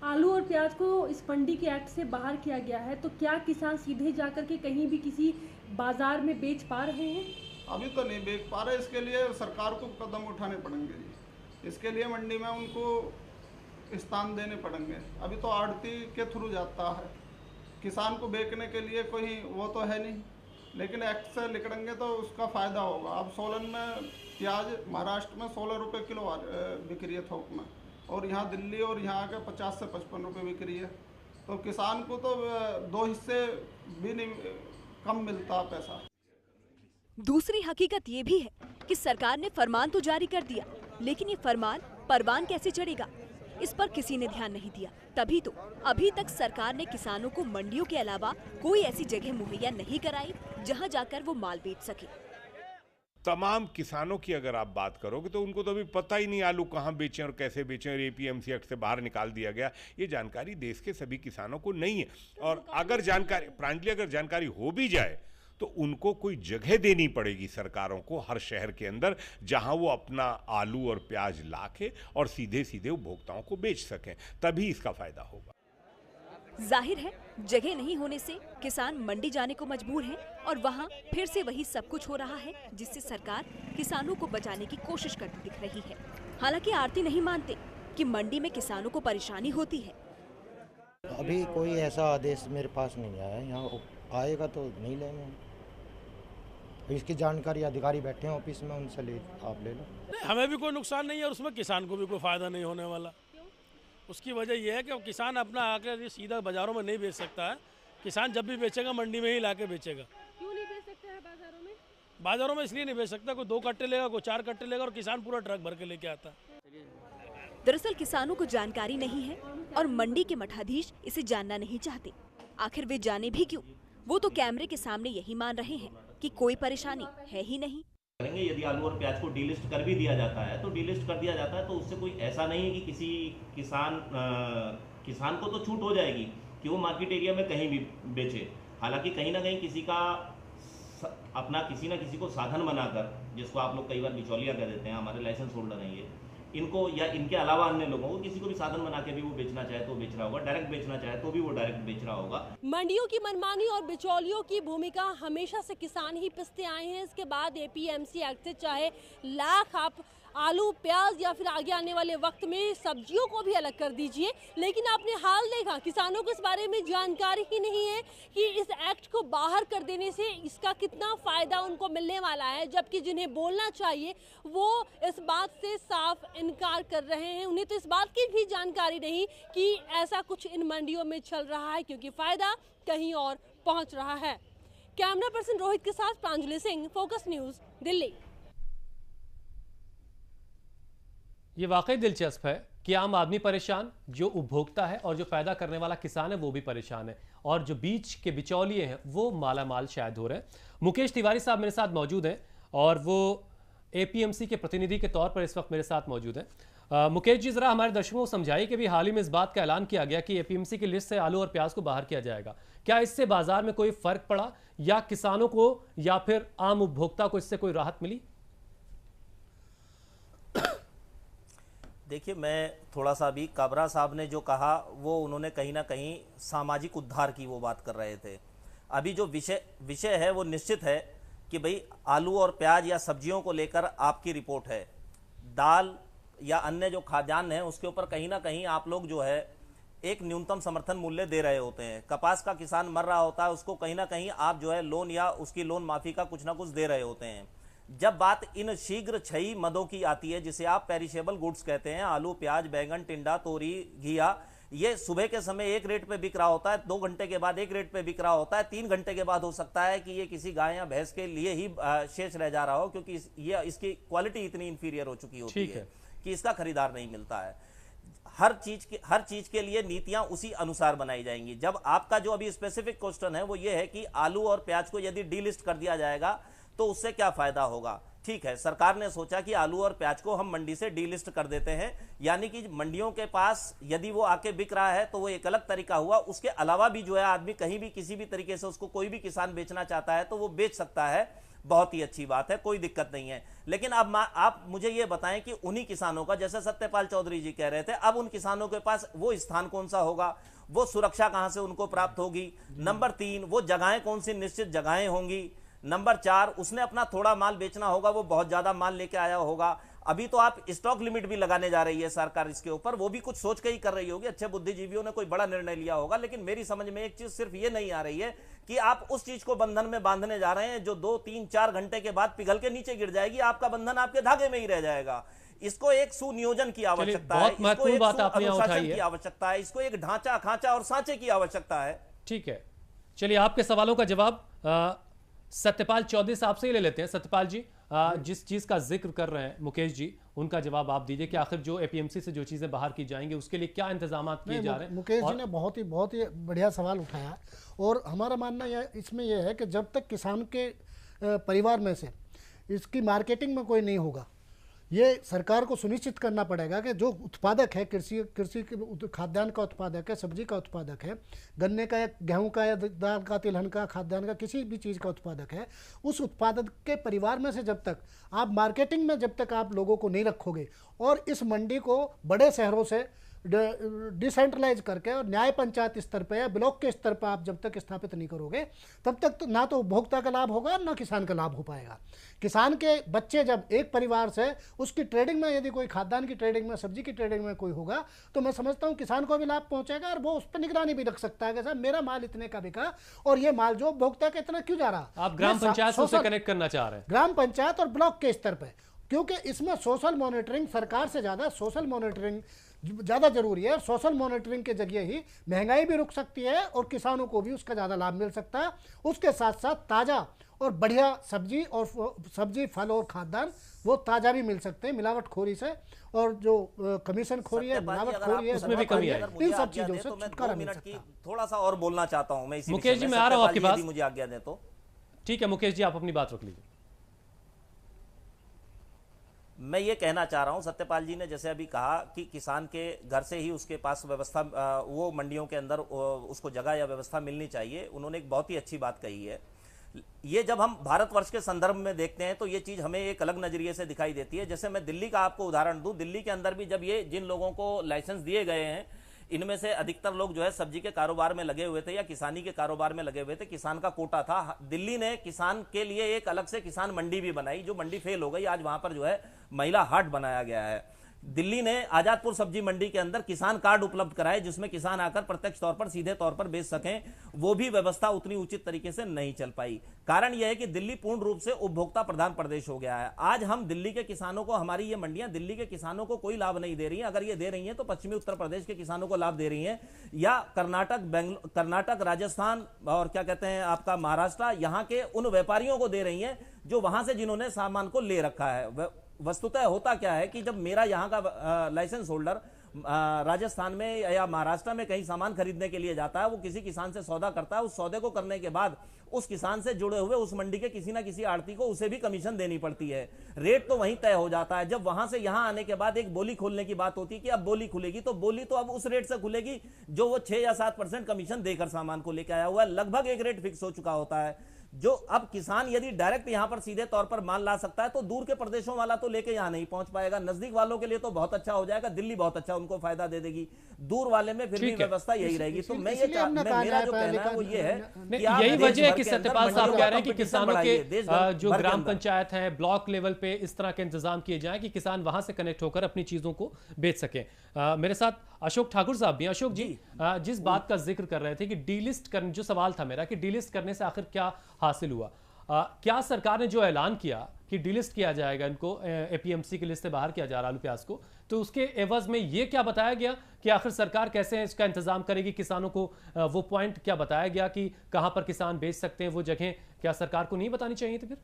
आलू और प्याज को इस मंडी के एक्ट से बाहर किया गया है, तो क्या किसान सीधे जाकर के कहीं भी किसी बाजार में बेच पा रहे हैं? अभी तो नहीं बेच पा रहे। इसके लिए सरकार को कदम उठाने पड़ेंगे जी। इसके लिए मंडी में उनको स्थान देने पड़ेंगे। अभी तो आड़ती के थ्रू जाता है, किसान को बेचने के लिए कोई वो तो है नहीं, लेकिन एक्ट से निकलेंगे तो उसका फ़ायदा होगा। अब सोलन में प्याज महाराष्ट्र में 16 रुपये किलो बिक रही है थोक में, और यहाँ दिल्ली और यहाँ आके 50 से 55 रुपये बिक रही है। तो किसान को तो 2 हिस्से भी नहीं कम मिलता पैसा। दूसरी हकीकत ये भी है कि सरकार ने फरमान तो जारी कर दिया, लेकिन ये फरमान परवान कैसे चढ़ेगा इस पर किसी ने ध्यान नहीं दिया। तभी तो अभी तक सरकार ने किसानों को मंडियों के अलावा कोई ऐसी जगह मुहैया नहीं कराई जहां जाकर वो माल बेच सके। तमाम किसानों की अगर आप बात करोगे तो उनको तो अभी पता ही नहीं आलू कहाँ बेचें और कैसे बेचें, और एपीएमसी एक्ट से बाहर निकाल दिया गया। ये जानकारी देश के सभी किसानों को नहीं है। और अगर जानकारी हो भी जाए तो उनको कोई जगह देनी पड़ेगी सरकारों को हर शहर के अंदर, जहां वो अपना आलू और प्याज लाके और सीधे सीधे उपभोक्ताओं को बेच सकें, तभी इसका फायदा होगा। जाहिर है जगह नहीं होने से किसान मंडी जाने को मजबूर हैं और वहां फिर से वही सब कुछ हो रहा है जिससे सरकार किसानों को बचाने की कोशिश करती दिख रही है। हालांकि आरती नहीं मानते कि मंडी में किसानों को परेशानी होती है। अभी कोई ऐसा आदेश मेरे पास नहीं आया, यहाँ आएगा तो नहीं लेंगे। इसकी जानकारी अधिकारी बैठे हैं ऑफिस में, उनसे आप ले लो। हमें भी कोई नुकसान नहीं है और उसमें किसान को भी कोई फायदा नहीं होने वाला। उसकी वजह यह है कि किसान अपना आकर सीधा बाजारों में नहीं बेच सकता है। किसान जब भी बेचेगा मंडी में ही लाके बेचेगा। क्यों नहीं बेच सकते हैं बाजारों में? बाजारों में इसलिए नहीं बेच सकता, कोई 2 कट्टे लेगा, कोई 4 कट्टे लेगा और किसान पूरा ट्रक भर के लेके आता है। दरअसल किसानों को जानकारी नहीं है और मंडी के मठाधीश इसे जानना नहीं चाहते। आखिर वे जाने भी क्यों? वो तो कैमरे के सामने यही मान रहे हैं कि कोई परेशानी है ही नहीं। यदि आलू और प्याज को डीलिस्ट कर भी दिया जाता है तो डीलिस्ट कर दिया जाता है तो उससे कोई ऐसा नहीं है कि किसी किसान को तो छूट हो जाएगी कि वो मार्केट एरिया में कहीं भी बेचे। हालांकि कहीं ना कहीं किसी न किसी को साधन बनाकर, जिसको आप लोग कई बार बिचौलिया कह देते हैं, हमारे लाइसेंस होल्डर हैं ये, इनको या इनके अलावा अन्य लोगों को किसी को भी साधन बना के भी वो बेचना चाहे तो बेच रहा होगा, डायरेक्ट बेचना चाहे तो भी वो डायरेक्ट बेच रहा होगा। मंडियों की मनमानी और बिचौलियों की भूमिका हमेशा से किसान ही पिसते आए हैं। इसके बाद एपीएमसी एक्ट से चाहे लाख आप आलू प्याज या फिर आगे आने वाले वक्त में सब्जियों को भी अलग कर दीजिए, लेकिन आपने हाल देखा किसानों को इस बारे में जानकारी ही नहीं है कि इस एक्ट को बाहर कर देने से इसका कितना फ़ायदा उनको मिलने वाला है, जबकि जिन्हें बोलना चाहिए वो इस बात से साफ इनकार कर रहे हैं। उन्हें तो इस बात की भी जानकारी नहीं कि ऐसा कुछ इन मंडियों में चल रहा है, क्योंकि फ़ायदा कहीं और पहुंच रहा है। कैमरा पर्सन रोहित के साथ प्रांजलि सिंह, फोकस न्यूज़, दिल्ली। ये वाकई दिलचस्प है कि आम आदमी परेशान, जो उपभोक्ता है और जो पैदा करने वाला किसान है वो भी परेशान है, और जो बीच के बिचौलिए हैं वो मालामाल शायद हो रहे हैं। मुकेश तिवारी साहब मेरे साथ मौजूद हैं और वो एपीएमसी के प्रतिनिधि के तौर पर इस वक्त मेरे साथ मौजूद हैं। मुकेश जी, जरा हमारे दर्शकों को समझाइए कि भी हाल ही में इस बात का ऐलान किया गया कि एपीएमसी की लिस्ट से आलू और प्याज को बाहर किया जाएगा, क्या इससे बाजार में कोई फर्क पड़ा या किसानों को या फिर आम उपभोक्ता को इससे कोई राहत मिली? देखिए, मैं थोड़ा सा अभी काबरा साहब ने जो कहा वो उन्होंने कहीं ना कहीं सामाजिक उद्धार की वो बात कर रहे थे। अभी जो विषय है वो निश्चित है कि भाई आलू और प्याज या सब्जियों को लेकर आपकी रिपोर्ट है, दाल या अन्य जो खाद्यान्न है उसके ऊपर कहीं ना कहीं आप लोग जो है एक न्यूनतम समर्थन मूल्य दे रहे होते हैं। कपास का किसान मर रहा होता है, उसको कहीं ना कहीं आप जो है लोन या उसकी लोन माफी का कुछ ना कुछ दे रहे होते हैं। जब बात इन शीघ्र क्षयी मदों की आती है, जिसे आप पेरिशेबल गुड्स कहते हैं, आलू प्याज बैंगन टिंडा तोरी घिया, ये सुबह के समय एक रेट पे बिक रहा होता है, 2 घंटे के बाद एक रेट पे बिक रहा होता है, 3 घंटे के बाद हो सकता है कि ये किसी गाय या भैंस के लिए ही शेष रह जा रहा हो, क्योंकि ये इसकी क्वालिटी इतनी इंफीरियर हो चुकी होती है कि इसका खरीदार नहीं मिलता है। हर चीज के लिए नीतियां उसी अनुसार बनाई जाएंगी। जब आपका जो अभी स्पेसिफिक क्वेश्चन है वो ये है कि आलू और प्याज को यदि डीलिस्ट कर दिया जाएगा तो उससे क्या फायदा होगा। ठीक है, सरकार ने सोचा कि आलू और प्याज को हम मंडी से डीलिस्ट कर देते हैं, यानी कि मंडियों के पास यदि वो आके बिक रहा है तो वो एक अलग तरीका हुआ। उसके अलावा भी जो है आदमी कहीं भी किसी भी तरीके से उसको कोई भी किसान बेचना चाहता है तो वो बेच सकता है, बहुत ही अच्छी बात है, कोई दिक्कत नहीं है। लेकिन अब आप मुझे ये बताएं कि उन्हीं किसानों का, जैसे सत्यपाल चौधरी जी कह रहे थे, अब उन किसानों के पास वो स्थान कौन सा होगा, वो सुरक्षा कहां से उनको प्राप्त होगी। नंबर 3, वो जगहें कौन सी निश्चित जगहें होंगी। नंबर 4, उसने अपना थोड़ा माल बेचना होगा, वो बहुत ज्यादा माल लेके आया होगा। अभी तो आप स्टॉक लिमिट भी लगाने जा रही है सरकार इसके ऊपर, वो भी कुछ सोच के ही कर रही होगी। अच्छे बुद्धिजीवियों ने कोई बड़ा निर्णय लिया होगा, लेकिन मेरी समझ में एक चीज सिर्फ ये नहीं आ रही है कि आप उस चीज को बंधन में बांधने जा रहे हैं जो 2, 3, 4 घंटे के बाद पिघल के नीचे गिर जाएगी। आपका बंधन आपके धागे में ही रह जाएगा। इसको एक सुनियोजन की आवश्यकता है, इसको एक अनुशासन की आवश्यकता है, इसको एक ढांचा खांचा और सांचे की आवश्यकता है। ठीक है, चलिए आपके सवालों का जवाब सत्यपाल चौधरी साहब से ही ले लेते हैं। सत्यपाल जी, जिस चीज का जिक्र कर रहे हैं मुकेश जी, उनका जवाब आप दीजिए कि आखिर जो एपीएमसी से जो चीजें बाहर की जाएंगी उसके लिए क्या इंतजाम किए जा रहे हैं। मुकेश जी ने बहुत ही बढ़िया सवाल उठाया, और हमारा मानना इसमें यह है कि जब तक किसान के परिवार में से इसकी मार्केटिंग में कोई नहीं होगा, ये सरकार को सुनिश्चित करना पड़ेगा कि जो उत्पादक है, कृषि खाद्यान्न का उत्पादक है, सब्जी का उत्पादक है, गन्ने का या गेहूं का या दाल का, तिलहन का, खाद्यान्न का, किसी भी चीज़ का उत्पादक है, उस उत्पादक के परिवार में से जब तक आप मार्केटिंग में जब तक आप लोगों को नहीं रखोगे और इस मंडी को बड़े शहरों से डिसेंट्रलाइज करके और न्याय पंचायत स्तर पे या ब्लॉक के स्तर पर आप जब तक स्थापित नहीं करोगे, तब तक तो ना तो उपभोक्ता का लाभ होगा ना किसान का लाभ हो पाएगा। किसान के बच्चे जब एक परिवार से उसकी ट्रेडिंग में, यदि कोई खाद्यान्न की ट्रेडिंग में, सब्जी की ट्रेडिंग में कोई होगा, तो मैं समझता हूँ किसान को भी लाभ पहुंचेगा और वो उस पर निगरानी भी रख सकता है कि साहब मेरा माल इतने का बिका और ये माल जो उपभोक्ता का इतना क्यों जा रहा। आप ग्राम पंचायत से कनेक्ट करना चाह रहे हैं, ग्राम पंचायत और ब्लॉक के स्तर पर, क्योंकि इसमें सोशल मॉनिटरिंग, सरकार से ज़्यादा सोशल मॉनिटरिंग ज़्यादा जरूरी है। और सोशल मॉनिटरिंग के जरिए ही महंगाई भी रुक सकती है और किसानों को भी उसका ज़्यादा लाभ मिल सकता है। उसके साथ साथ ताज़ा और बढ़िया सब्जी फल और खाद्यान्न वो ताज़ा भी मिल सकते हैं मिलावट खोरी से, और जो कमीशन खोरी है, मिलावट खोरी है, उसमें भी कमी है। इन सब चीज़ों से छुटकारा मिल सकता है। थोड़ा सा और बोलना चाहता हूँ मैं, मुकेश जी मैं आ रहा हूँ आपके पास, मुझे आज्ञा दें तो। ठीक है मुकेश जी, आप अपनी बात रख लीजिए। मैं ये कहना चाह रहा हूं, सत्यपाल जी ने जैसे अभी कहा कि किसान के घर से ही उसके पास व्यवस्था, वो मंडियों के अंदर उसको जगह या व्यवस्था मिलनी चाहिए। उन्होंने एक बहुत ही अच्छी बात कही है। ये जब हम भारतवर्ष के संदर्भ में देखते हैं तो ये चीज़ हमें एक अलग नजरिए से दिखाई देती है। जैसे मैं दिल्ली का आपको उदाहरण दूं, दिल्ली के अंदर भी जब ये जिन लोगों को लाइसेंस दिए गए हैं, इनमें से अधिकतर लोग जो है सब्जी के कारोबार में लगे हुए थे या किसानी के कारोबार में लगे हुए थे, किसान का कोटा था। दिल्ली ने किसान के लिए एक अलग से किसान मंडी भी बनाई, जो मंडी फेल हो गई। आज वहां पर जो है महिला हाट बनाया गया है। दिल्ली ने आजादपुर सब्जी मंडी के अंदर किसान कार्ड उपलब्ध कराए, जिसमें किसान आकर प्रत्यक्ष तौर पर सीधे तौर पर बेच सकें। वो भी व्यवस्था उतनी उचित तरीके से नहीं चल पाई। कारण यह है कि दिल्ली पूर्ण रूप से उपभोक्ता प्रधान प्रदेश हो गया है। आज हम दिल्ली के किसानों को, हमारी ये मंडियां दिल्ली के किसानों को कोई लाभ नहीं दे रही हैं। अगर ये दे रही हैं तो पश्चिमी उत्तर प्रदेश के किसानों को लाभ दे रही हैं, या कर्नाटक, राजस्थान और क्या कहते हैं आपका महाराष्ट्र, यहाँ के उन व्यापारियों को दे रही हैं जो वहां से जिन्होंने सामान को ले रखा है। वस्तुतः होता क्या है कि जब मेरा यहाँ का लाइसेंस होल्डर राजस्थान में या महाराष्ट्र में कहीं सामान खरीदने के लिए जाता है, वो किसी किसान से सौदा करता है। उस सौदे को करने के बाद उस किसान से जुड़े हुए उस मंडी के किसी ना किसी आड़ती को उसे भी कमीशन देनी पड़ती है। रेट तो वहीं तय हो जाता है। जब वहां से यहां आने के बाद एक बोली खोलने की बात होती है कि अब बोली खुलेगी, तो बोली तो अब उस रेट से खुलेगी जो वो 6 या 7% कमीशन देकर सामान को लेकर आया हुआ है। लगभग एक रेट फिक्स हो चुका होता है, जो अब किसान यदि डायरेक्ट यहां पर सीधे तौर पर माल ला सकता है तो दूर के प्रदेशों वाला तो लेके यहां नहीं पहुंच पाएगा। नजदीक वालों के लिए तो बहुत अच्छा हो जाएगा, दिल्ली बहुत अच्छा उनको फायदा दे देगी। दूर वाले में फिर भी व्यवस्था यही रहेगी। तो मैं ये मेरा जो कहना है वो ये है, यही वजह है कि सत्यपाल साहब कह रहे हैं कि किसानों के जो ग्राम पंचायत है, ब्लॉक लेवल पे इस तरह के इंतजाम किए जाएं कि किसान वहां से कनेक्ट होकर अपनी चीजों को बेच सकें। मेरे साथ अशोक ठाकुर साहब भी। अशोक जी, जिस बात का जिक्र कर रहे थे कि डीलिस्ट करने, जो सवाल था मेरा कि डीलिस्ट करने से आखिर क्या हासिल हुआ, क्या सरकार ने जो ऐलान किया कि डीलिस्ट किया जाएगा, इनको एपीएमसी की लिस्ट से बाहर किया जा रहा आलू प्याज को, तो उसके एवज में ये क्या बताया गया कि आखिर सरकार कैसे इसका इंतजाम करेगी? किसानों को वो पॉइंट क्या बताया गया कि कहां पर किसान बेच सकते हैं, वो जगह क्या सरकार को नहीं बतानी चाहिए थी? फिर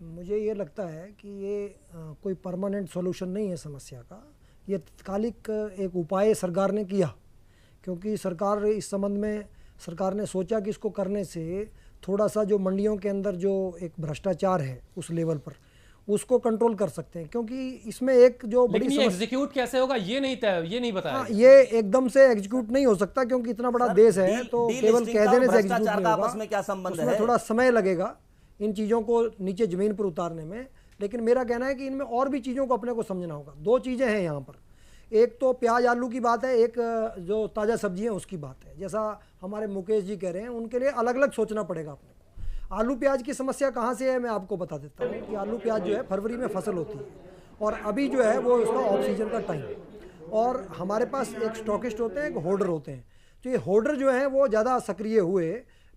मुझे ये लगता है कि ये कोई परमानेंट सॉल्यूशन नहीं है समस्या का। ये तात्कालिक एक उपाय सरकार ने किया, क्योंकि सरकार इस संबंध में सरकार ने सोचा कि इसको करने से थोड़ा सा जो मंडियों के अंदर जो एक भ्रष्टाचार है उस लेवल पर उसको कंट्रोल कर सकते हैं, क्योंकि इसमें एक जो बड़ी एग्जीक्यूट कैसे होगा ये नहीं बताया। ये एकदम से एग्जीक्यूट नहीं हो सकता, क्योंकि इतना बड़ा देश है तो केवल कह देने से एग्जीक्यूट नहीं होगा। आपस में क्या संबंध है? उसमें थोड़ा समय लगेगा इन चीज़ों को नीचे ज़मीन पर उतारने में। लेकिन मेरा कहना है कि इनमें और भी चीज़ों को अपने को समझना होगा। 2 चीज़ें हैं यहाँ पर, एक तो प्याज आलू की बात है, एक जो ताज़ा सब्जी है उसकी बात है। जैसा हमारे मुकेश जी कह रहे हैं, उनके लिए अलग अलग सोचना पड़ेगा अपने को। आलू प्याज की समस्या कहाँ से है मैं आपको बता देता हूँ कि आलू प्याज जो है फरवरी में फसल होती है और अभी जो है वो उसका ऑफ सीजन का टाइम है, और हमारे पास एक स्टॉकिस्ट होते हैं, एक होल्डर होते हैं। तो ये होल्डर जो है वो ज़्यादा सक्रिय हुए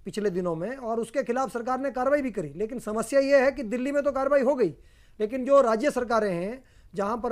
पिछले दिनों में और उसके खिलाफ सरकार ने कार्रवाई भी करी। लेकिन समस्या ये है कि दिल्ली में तो कार्रवाई हो गई, लेकिन जो राज्य सरकारें हैं जहाँ पर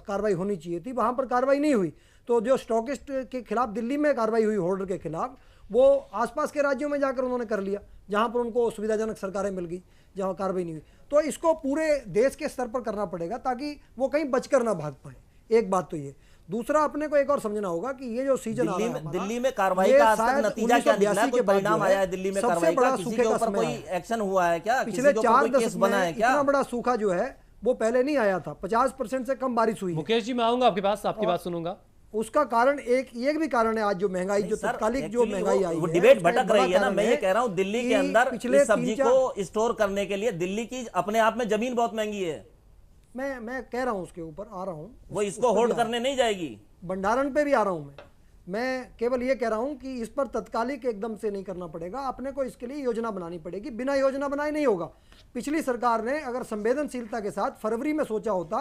कार्रवाई होनी चाहिए थी वहाँ पर कार्रवाई नहीं हुई। तो जो स्टॉकिस्ट के खिलाफ दिल्ली में कार्रवाई हुई होल्डर के खिलाफ, वो आसपास के राज्यों में जाकर उन्होंने कर लिया जहाँ पर उनको सुविधाजनक सरकारें मिल गई, जहाँ कार्रवाई नहीं हुई। तो इसको पूरे देश के स्तर पर करना पड़ेगा ताकि वो कहीं बचकर ना भाग पाए। एक बात तो ये। दूसरा, अपने को एक और समझना होगा कि ये जो सीजन आ रहा है दिल्ली में कार्रवाई का आज तक नतीजा क्या निकला? कोई परिणाम आया है दिल्ली में कार्रवाई का? किसी के ऊपर कोई एक्शन हुआ है क्या? पिछले 4-10 में इतना बड़ा सूखा जो है वो पहले नहीं आया था। 50% से कम बारिश हुई। मुकेश जी, मैं आऊंगा आपके पास, आपकी बात सुनूंगा। उसका कारण एक भी कारण है आज जो महंगाई, जो तत्कालिक जो महंगाई आई है, डिबेट भटक रही है ना। मैं ये कह रहा हूँ दिल्ली के अंदर इस सब्जी को स्टोर करने के लिए दिल्ली की अपने आप में जमीन बहुत महंगी है। मैं कह रहा हूँ उसके ऊपर आ रहा हूँ, वो इसको होल्ड करने नहीं जाएगी। भंडारण पे भी आ रहा हूँ मैं केवल ये कह रहा हूँ कि इस पर तत्कालिक एकदम से नहीं करना पड़ेगा, अपने को इसके लिए योजना बनानी पड़ेगी। बिना योजना बनाए नहीं होगा। पिछली सरकार ने अगर संवेदनशीलता के साथ फरवरी में सोचा होता,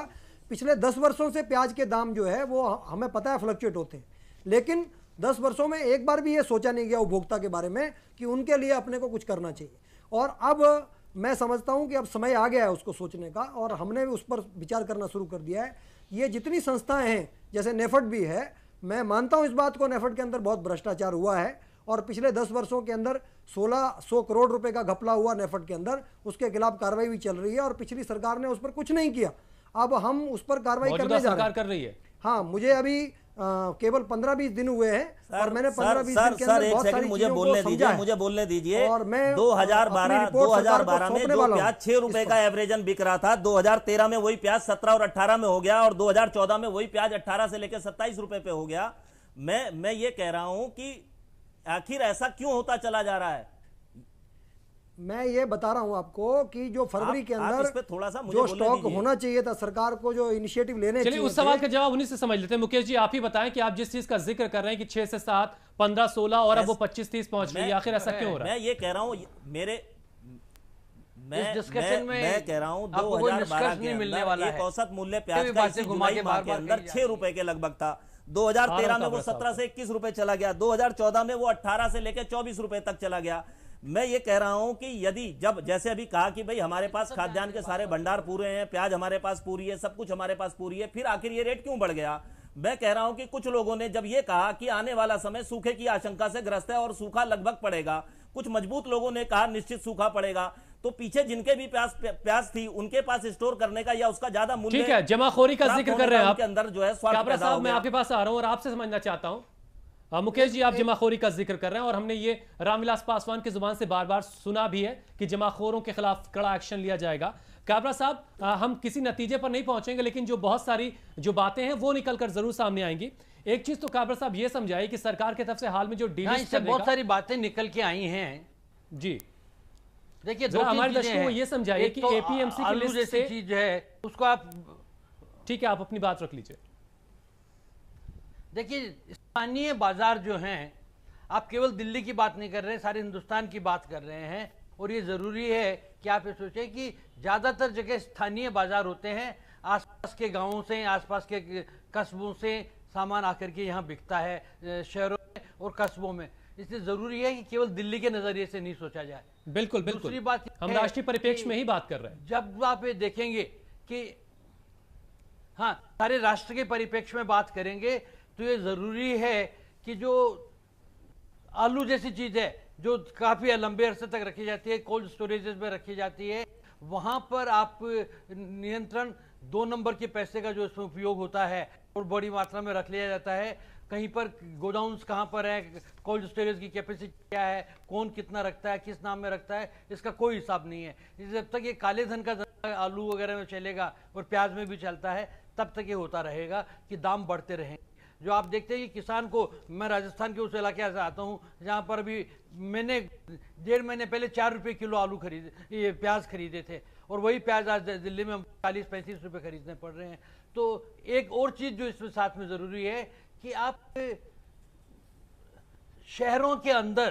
पिछले 10 वर्षों से प्याज के दाम जो है वो हमें पता है फ्लक्चुएट होते हैं, लेकिन 10 वर्षों में एक बार भी ये सोचा नहीं गया उपभोक्ता के बारे में कि उनके लिए अपने को कुछ करना चाहिए। और अब मैं समझता हूँ कि अब समय आ गया है उसको सोचने का, और हमने उस पर विचार करना शुरू कर दिया है। ये जितनी संस्थाएं हैं, जैसे नेफेड भी है, मैं मानता हूं इस बात को, नेफेड के अंदर बहुत भ्रष्टाचार हुआ है और पिछले 10 वर्षों के अंदर 1600 करोड़ रुपए का घपला हुआ नेफेड के अंदर। उसके खिलाफ कार्रवाई भी चल रही है और पिछली सरकार ने उस पर कुछ नहीं किया। अब हम उस पर कार्रवाई करने जा रहे हैं। कर रही है। हाँ, मुझे अभी केवल 15-20 दिन हुए हैं और मैंने 15-20 दिन के अंदर बहुत सारी मुझे बोलने दीजिए। और मैं 2012 में जो प्याज 6 रुपए का एवरेजन बिक रहा था, 2013 में वही प्याज 17 और 18 में हो गया और 2014 में वही प्याज 18 से लेकर 27 रुपए पे हो गया। मैं ये कह रहा हूं कि आखिर ऐसा क्यों होता चला जा रहा है? मैं ये बता रहा हूँ आपको कि जो फरवरी के आप इस अंदर पे थोड़ा सा मुझे जो बोलने स्टॉक दीजिए। होना चाहिए था, सरकार को जो इनिशिएटिव लेने चलिए चाहिए उस सवाल का जवाब उन्हीं से समझ लेते हैं। मुकेश जी, आप ही बताएं कि आप जिस चीज का जिक्र कर रहे हैं कि 6 से 7, 15, 16 और अब वो 25-30 पहुंच रही है, आखिर ऐसा क्यों हो रहा है? मैं ये कह रहा हूँ, मैं कह रहा हूँ 2012 के अंदर एक औसत मूल्य प्याज का इसी जुलाई माह के अंदर 6 रुपए के लगभग था। 2013 में वो 17 से 21 रुपए चला गया, 2014 में वो 18 से लेकर 24 रुपए तक चला गया। मैं ये कह रहा हूं कि यदि जब जैसे अभी कहा कि भाई हमारे पास खाद्यान्न के सारे भंडार पूरे हैं, प्याज हमारे पास पूरी है, सब कुछ हमारे पास पूरी है, फिर आखिर ये रेट क्यों बढ़ गया? मैं कह रहा हूं कि कुछ लोगों ने जब ये कहा कि आने वाला समय सूखे की आशंका से ग्रस्त है और सूखा लगभग पड़ेगा, कुछ मजबूत लोगों ने कहा निश्चित सूखा पड़ेगा, तो पीछे जिनके भी प्याज थी उनके पास स्टोर करने का या उसका ज्यादा मूल्य, ठीक है, जमाखोरी का जिक्र कर रहे हैं आप, उनके अंदर जो है स्वार्थ काबरा पैदा हो साहब, मैं गया। आपके पास आ रहा हूं और आपसे समझना चाहता हूं। मुकेश जी, आप जमाखोरी का जिक्र कर रहे हैं और हमने ये रामविलास पासवान की जुबान से बार बार सुना भी है कि जमाखोरों के खिलाफ कड़ा एक्शन लिया जाएगा। काबरा साहब, हम किसी नतीजे पर नहीं पहुंचेंगे, लेकिन जो बहुत सारी जो बातें हैं वो निकल कर जरूर सामने आएंगी। एक चीज तो काबरा साहब ये समझाइए कि सरकार की तरफ से हाल में जो डीलिस्ट इससे बहुत सारी बातें निकल के आई हैं जी। देखिए, हमारे दर्शकों को ये समझाइए कि एपीएमसी की लिस्ट से चीज है उसको आप, ठीक है, आप अपनी बात रख लीजिए। देखिए, स्थानीय बाजार जो हैं, आप केवल दिल्ली की बात नहीं कर रहे हैं, सारे हिंदुस्तान की बात कर रहे हैं। और ये जरूरी है कि आप ये सोचें कि ज्यादातर जगह स्थानीय बाजार होते हैं, आसपास के गांवों से, आसपास के कस्बों से सामान आकर के यहाँ बिकता है, शहरों में और कस्बों में। इसलिए जरूरी है कि केवल दिल्ली के नजरिए से नहीं सोचा जाए। बिल्कुल बिल्कुल, दूसरी बात हम राष्ट्रीय परिप्रेक्ष्य में ही बात कर रहे हैं। जब आप ये देखेंगे कि हाँ, सारे राष्ट्र के परिप्रेक्ष्य में बात करेंगे तो ये जरूरी है कि जो आलू जैसी चीज है जो काफी लंबे अरसे तक रखी जाती है, कोल्ड स्टोरेजेस में रखी जाती है, वहां पर आप नियंत्रण 2 नंबर के पैसे का जो इसमें उपयोग होता है और बड़ी मात्रा में रख लिया जाता है। कहीं पर गोडाउन्स कहाँ पर है, कोल्ड स्टोरेज की कैपेसिटी क्या है, कौन कितना रखता है, किस नाम में रखता है, इसका कोई हिसाब नहीं है। जब तक ये काले धन का धंधा आलू वगैरह में चलेगा और प्याज में भी चलता है, तब तक ये होता रहेगा कि दाम बढ़ते रहेंगे। जो आप देखते हैं कि किसान को, मैं राजस्थान के उस इलाके से आता हूँ जहाँ पर अभी मैंने 1.5 महीने पहले 4 रुपये किलो आलू खरीदे, ये प्याज खरीदे थे, और वही प्याज आज दिल्ली में 40-35 रुपये खरीदने पड़ रहे हैं। तो एक और चीज़ जो इसमें साथ में ज़रूरी है कि आप शहरों के अंदर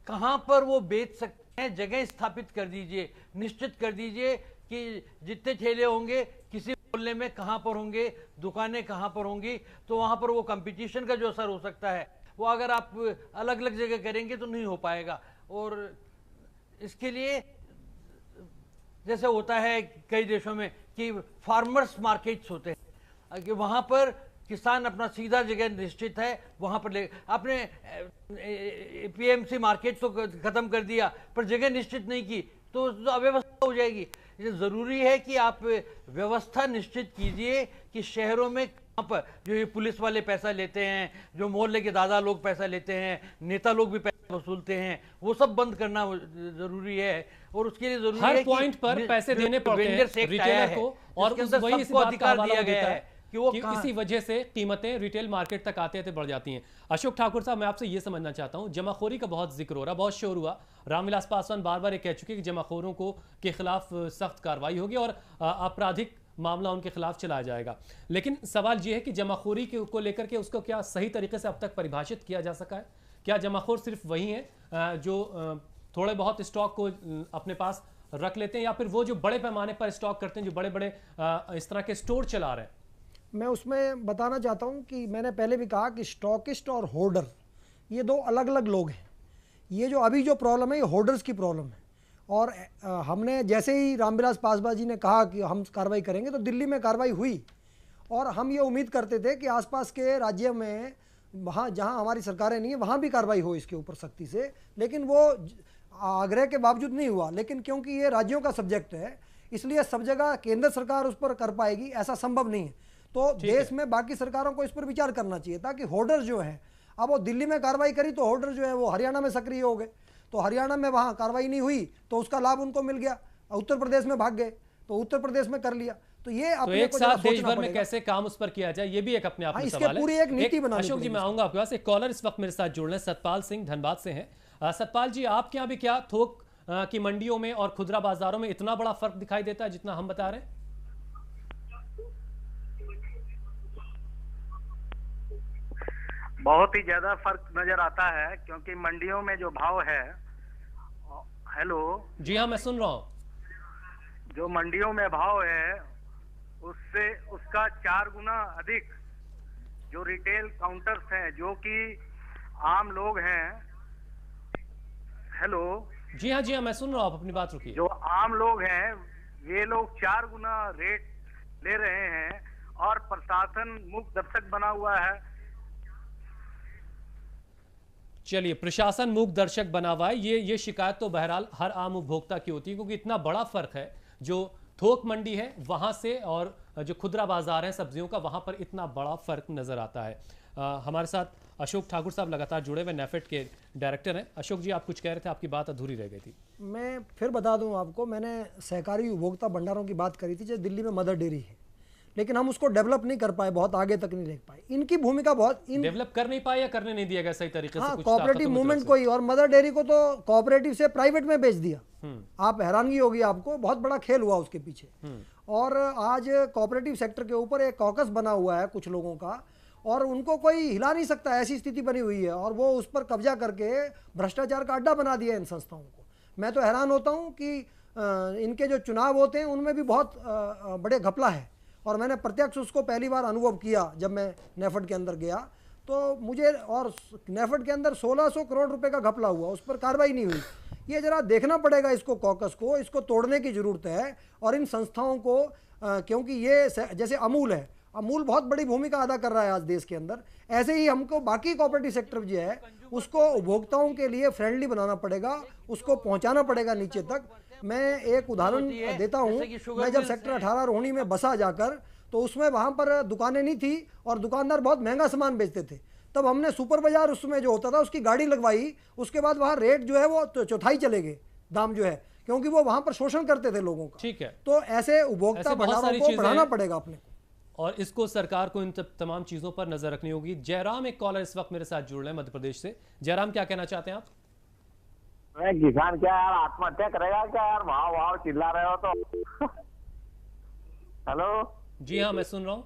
कहाँ पर वो बेच सकते हैं, जगह स्थापित कर दीजिए, निश्चित कर दीजिए कि जितने ठेले होंगे किसी मोहल्ले में कहाँ पर होंगे, दुकानें कहाँ पर होंगी, तो वहाँ पर वो कंपटीशन का जो असर हो सकता है वो अगर आप अलग अलग जगह करेंगे तो नहीं हो पाएगा। और इसके लिए जैसे होता है कई देशों में कि फार्मर्स मार्केट्स होते हैं कि वहाँ पर किसान अपना सीधा जगह निश्चित है वहाँ पर ले, आपने पीएमसी मार्केट तो खत्म कर दिया पर जगह निश्चित नहीं की तो अव्यवस्था हो जाएगी। ये जरूरी है कि आप व्यवस्था निश्चित कीजिए कि शहरों में कहाँ पर जो ये पुलिस वाले पैसा लेते हैं, जो मोहल्ले के दादा लोग पैसा लेते हैं, नेता लोग भी पैसा वसूलते हैं, वो सब बंद करना जरूरी है। और उसके लिए जरूरी है हर पॉइंट पर पैसे देने पड़ते हैं रिटेलर को, और वही इस बात का हवाला दिया है कि इसी वजह से कीमतें रिटेल मार्केट तक आते आते बढ़ जाती हैं। अशोक ठाकुर साहब, मैं आपसे ये समझना चाहता हूं, जमाखोरी का बहुत जिक्र हो रहा, बहुत शोर हुआ, रामविलास पासवान बार बार ये कह चुके कि जमाखोरों को के खिलाफ सख्त कार्रवाई होगी और आपराधिक मामला उनके खिलाफ चलाया जाएगा। लेकिन सवाल ये है कि जमाखोरी को लेकर के उसको क्या सही तरीके से अब तक परिभाषित किया जा सका है? क्या जमाखोर सिर्फ वही है जो थोड़े बहुत स्टॉक को अपने पास रख लेते हैं, या फिर वो जो बड़े पैमाने पर स्टॉक करते हैं, जो बड़े बड़े इस तरह के स्टोर चला रहे हैं? मैं उसमें बताना चाहता हूं कि मैंने पहले भी कहा कि स्टॉकिस्ट और होर्डर ये 2 अलग अलग लोग हैं। ये जो अभी जो प्रॉब्लम है ये होर्डर्स की प्रॉब्लम है। और हमने जैसे ही रामविलास पासवान जी ने कहा कि हम कार्रवाई करेंगे तो दिल्ली में कार्रवाई हुई, और हम ये उम्मीद करते थे कि आसपास के राज्य में वहाँ जहाँ हमारी सरकारें नहीं है वहाँ भी कार्रवाई हो इसके ऊपर सख्ती से, लेकिन वो आग्रह के बावजूद नहीं हुआ। लेकिन क्योंकि ये राज्यों का सब्जेक्ट है इसलिए सब जगह केंद्र सरकार उस पर कर पाएगी ऐसा संभव नहीं है। तो देश में बाकी सरकारों को इस पर विचार करना चाहिए ताकि होर्डर जो है, अब वो दिल्ली में कार्रवाई करी तो होर्डर जो है वो हरियाणा में सक्रिय हो गए, तो हरियाणा में वहाँ कार्रवाई नहीं हुई तो उसका लाभ उनको मिल गया, उत्तर प्रदेश में भाग गए तो उत्तर प्रदेश में कर लिया। तो ये तो एक साथ देश भर में कैसे काम उस पर किया जाए ये भी एक अपने आप में सवाल है। पूरी एक नीति बनानी। अशोक जी, मैं आऊंगा आपके पास। एक कॉलर इस वक्त मेरे साथ जुड़ रहे हैं, सतपाल सिंह धनबाद से हैं। सतपाल जी, आपके यहाँ भी क्या थोक कि मंडियों में और खुदरा बाजारों में इतना बड़ा फर्क दिखाई देता है जितना हम बता रहे हैं? बहुत ही ज्यादा फर्क नजर आता है, क्योंकि मंडियों में जो भाव है, हेलो जी हाँ मैं सुन रहा हूं, जो मंडियों में भाव है उससे उसका 4 गुना अधिक जो रिटेल काउंटर्स हैं, जो कि आम लोग हैं, हेलो जी हाँ मैं सुन रहा हूं, आप अपनी बात रुकिए। जो आम लोग हैं ये लोग 4 गुना रेट ले रहे हैं और प्रशासन मूक दर्शक बना हुआ है। चलिए, प्रशासन मूक दर्शक बना हुआ है, ये शिकायत तो बहरहाल हर आम उपभोक्ता की होती है, क्योंकि इतना बड़ा फर्क है जो थोक मंडी है वहां से और जो खुदरा बाजार है सब्जियों का, वहां पर इतना बड़ा फर्क नजर आता है। हमारे साथ अशोक ठाकुर साहब लगातार जुड़े हुए, नेफेड के डायरेक्टर हैं। अशोक जी, आप कुछ कह रहे थे, आपकी बात अधूरी रह गई थी। मैं फिर बता दूं आपको, मैंने सहकारी उपभोक्ता भंडारों की बात करी थी, जैसे दिल्ली में मदर डेयरी है, लेकिन हम उसको डेवलप नहीं कर पाए, बहुत आगे तक नहीं ले पाए। इनकी भूमिका बहुत डेवलप कर नहीं पाए या करने नहीं दिया गया सही तरीके से? कुछ कोऑपरेटिव मूवमेंट को ही, और मदर डेयरी को तो कोऑपरेटिव से प्राइवेट में बेच दिया। आप हैरानगी होगी आपको, बहुत बड़ा खेल हुआ उसके पीछे। और आज कोऑपरेटिव सेक्टर के ऊपर एक कॉकस बना हुआ है कुछ लोगों का, और उनको कोई हिला नहीं सकता, ऐसी स्थिति बनी हुई है, और वो उस पर कब्जा करके भ्रष्टाचार का अड्डा बना दिया इन संस्थाओं को। मैं तो हैरान होता हूँ कि इनके जो चुनाव होते हैं उनमें भी बहुत बड़े घपला है, और मैंने प्रत्यक्ष उसको पहली बार अनुभव किया जब मैं नेफेड के अंदर गया, तो मुझे, और नेफेड के अंदर 1600 करोड़ रुपए का घपला हुआ, उस पर कार्रवाई नहीं हुई। ये जरा देखना पड़ेगा इसको, कॉकस को, इसको तोड़ने की ज़रूरत है। और इन संस्थाओं को क्योंकि ये जैसे अमूल है, अमूल बहुत बड़ी भूमिका अदा कर रहा है आज देश के अंदर, ऐसे ही हमको बाकी कोऑपरेटिव सेक्टर जो है उसको उपभोक्ताओं के लिए फ्रेंडली बनाना पड़ेगा, उसको पहुंचाना पड़ेगा नीचे तक। मैं एक उदाहरण देता हूं, मैं जब सेक्टर 18 रोहिणी में बसा जाकर, तो उसमें वहां पर दुकानें नहीं थी और दुकानदार बहुत महंगा सामान बेचते थे। तब हमने सुपर बाजार उसमें जो होता था उसकी गाड़ी लगवाई, उसके बाद वहाँ रेट जो है वो चौथाई चले गए, दाम जो है, क्योंकि वो वहां पर शोषण करते थे लोगों का। ठीक है, तो ऐसे उपभोक्ता भंडारों को बढ़ाना पड़ेगा अपने को, और इसको सरकार को इन तमाम चीजों पर नजर रखनी होगी। जयराम एक कॉलर इस वक्त मेरे साथ जुड़ रहे हैं मध्य प्रदेश से। जयराम, क्या कहना चाहते हैं आप? किसान क्या यार आत्महत्या करेगा क्या यार, भाव चिल्ला रहे हो तो? हेलो जी हाँ मैं सुन रहा हूँ।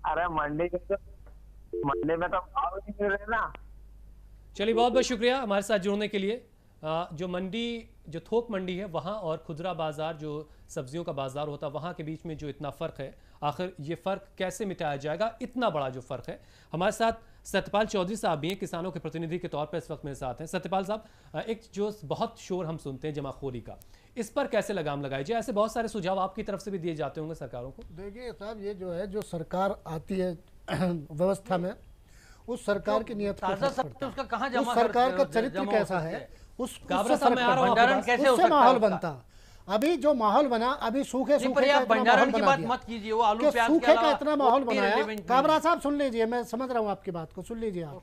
अरे मंडी में तो भाव नहीं मिल रहे ना। चलिए, बहुत बहुत शुक्रिया हमारे साथ जुड़ने के लिए। जो थोक मंडी है वहाँ और खुदरा बाजार जो सब्जियों का बाजार होता है, वहाँ के बीच में जो इतना फ़र्क है, आखिर ये फ़र्क कैसे मिटाया जाएगा? इतना बड़ा जो फ़र्क है। हमारे साथ सत्यपाल चौधरी साहब भी हैं, किसानों के प्रतिनिधि के तौर पर इस वक्त मेरे साथ हैं। सत्यपाल साहब, एक जो बहुत शोर हम सुनते हैं जमाखोरी का, इस पर कैसे लगाम लगाई जाए? ऐसे बहुत सारे सुझाव आपकी तरफ से भी दिए जाते होंगे सरकारों को। देखिए साहब, ये जो है, जो सरकार आती है व्यवस्था में, उस सरकार की नियत उसका कहाँ जमा, उस सरकार का चरित्र कैसा है, उससे माहौल बनता। अभी जो माहौल बना, अभी सूखे भंडारण की बात मत कीजिए, वो आलू प्याज सूखे का इतना माहौल बनाया। काबरा साहब सुन लीजिए, मैं समझ रहा हूँ आपकी बात को, सुन लीजिए आप।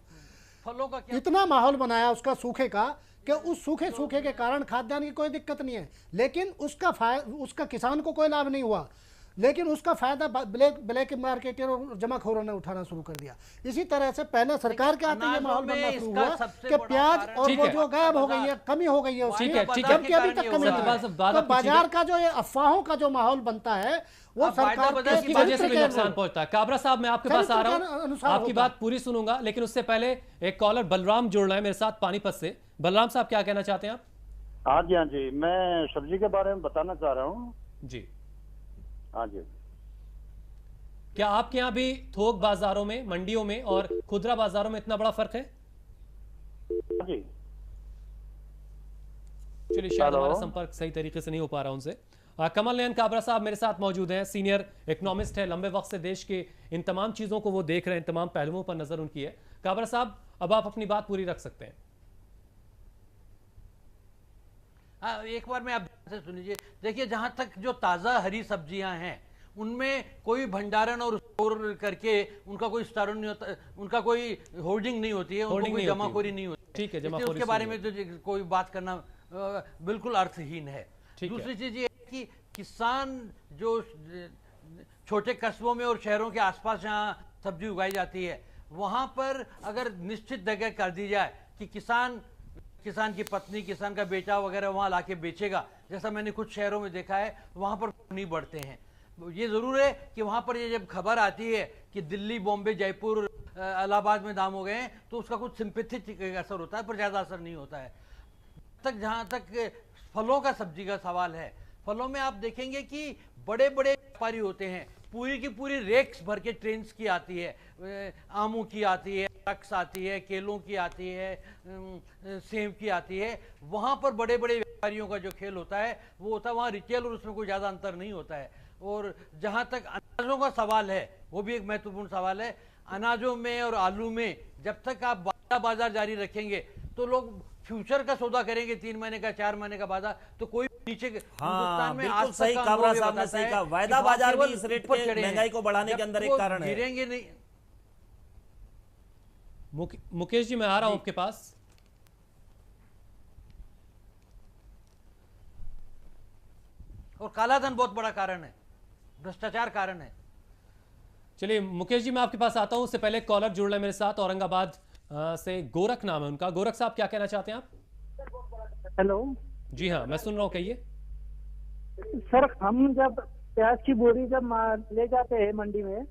फलों का इतना माहौल बनाया उसका सूखे का कि उस सूखे के कारण खाद्यान्न की कोई दिक्कत नहीं है, लेकिन उसका किसान को कोई लाभ नहीं हुआ, लेकिन उसका फायदा ब्लैक मार्केटर और जमाखोरों ने उठाना शुरू कर दिया। इसी तरह से पहले सरकार के आते ये माहौल बनना शुरू हुआ कि प्याज और वो जो गायब हो गई है, कमी हो गई है उसकी, जबकि अभी तक कमी नहीं है। तो बाजार का जो ये अफवाहों का जो माहौल बनता है वो सरकार की वजह से भी नुकसान पहुंचता है। काबरा साहब, मैं आपके पास आ रहा हूं, आपकी बात पूरी सुनूंगा, लेकिन उससे पहले एक कॉलर बलराम जुड़ रहा है मेरे साथ पानीपत से। बलराम साहब, क्या कहना चाहते हैं आप? हाँ जी, मैं सब्जी के बारे में बताना चाह रहा हूँ जी। हाँ जी, क्या आपके यहाँ भी थोक बाजारों में, मंडियों में और खुदरा बाजारों में इतना बड़ा फर्क है? जी। चलिए, शायद हमारा संपर्क सही तरीके से नहीं हो पा रहा उनसे। कमल नयन काबरा साहब मेरे साथ मौजूद हैं, सीनियर इकोनॉमिस्ट है, लंबे वक्त से देश के इन तमाम चीजों को वो देख रहे हैं, तमाम पहलुओं पर नजर उनकी है। काबरा साहब, अब आप अपनी बात पूरी रख सकते हैं। हाँ, एक बार मैं आप से सुन लीजिए। देखिए, जहां तक जो ताज़ा हरी सब्जियां हैं उनमें कोई भंडारण और स्टोर करके उनका कोई स्टोर नहीं होता, उनका कोई होल्डिंग नहीं होती है, उनको कोई जमाखोरी नहीं होती। ठीक है, जमाखोरी उसके बारे में जो कोई बात करना बिल्कुल अर्थहीन है। दूसरी चीज ये है कि किसान जो छोटे कस्बों में और शहरों के आसपास जहाँ सब्जी उगाई जाती है, वहां पर अगर निश्चित जगह कर दी जाए कि किसान किसान की पत्नी, किसान का बेटा वगैरह वहाँ लाके बेचेगा, जैसा मैंने कुछ शहरों में देखा है, वहाँ पर नहीं बढ़ते हैं। ये ज़रूर है कि वहाँ पर ये जब खबर आती है कि दिल्ली, बॉम्बे, जयपुर, इलाहाबाद में दाम हो गए हैं, तो उसका कुछ सिंपैथेटिक असर होता है, पर ज़्यादा असर नहीं होता है। जहाँ तक फलों का, सब्जी का सवाल है, फलों में आप देखेंगे कि बड़े बड़े व्यापारी होते हैं, पूरी की पूरी रेक्स भर के ट्रेन्स की आती है, आमों की आती है, ट्रक्स आती है, केलों की आती है, सेब की आती है। वहाँ पर बड़े बड़े व्यापारियों का जो खेल होता है वो होता है, वहाँ रिटेल और उसमें कोई ज़्यादा अंतर नहीं होता है। और जहाँ तक अनाजों का सवाल है, वो भी एक महत्वपूर्ण सवाल है। अनाजों में और आलू में जब तक आप बाजार जारी रखेंगे तो लोग फ्यूचर का सौदा करेंगे, 3 महीने का, 4 महीने का बाजार, तो कोई नीचे हाँ, बिल्कुल सही, काबरा साहब ने सही कहा। वायदा बाजार भी इस रेट के महंगाई को बढ़ाने के अंदर एक कारण है। गिरेंगे नहीं। मुकेश जी, मैं आ रहा हूं आपके पास। और कालाधन बहुत बड़ा कारण है, भ्रष्टाचार कारण है। चलिए मुकेश जी, मैं आपके पास आता हूं। उससे पहले कॉलर जुड़ रहे मेरे साथ, औरंगाबाद से गोरख नाम है उनका। गोरख साहब, क्या कहना चाहते हैं आप? हेलो जी हाँ, मैं सुन रहा हूँ, कहिए। सर, हम जब प्याज की बोरी जब ले जाते हैं मंडी में,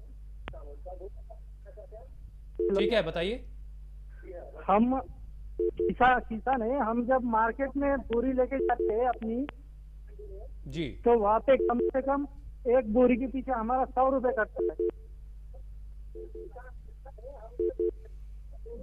ठीक है, बताइए। हम किसान है, हम जब मार्केट में बोरी लेके जाते हैं अपनी जी, तो वहाँ पे कम से कम एक बोरी के पीछे हमारा 100 रुपए कटता है।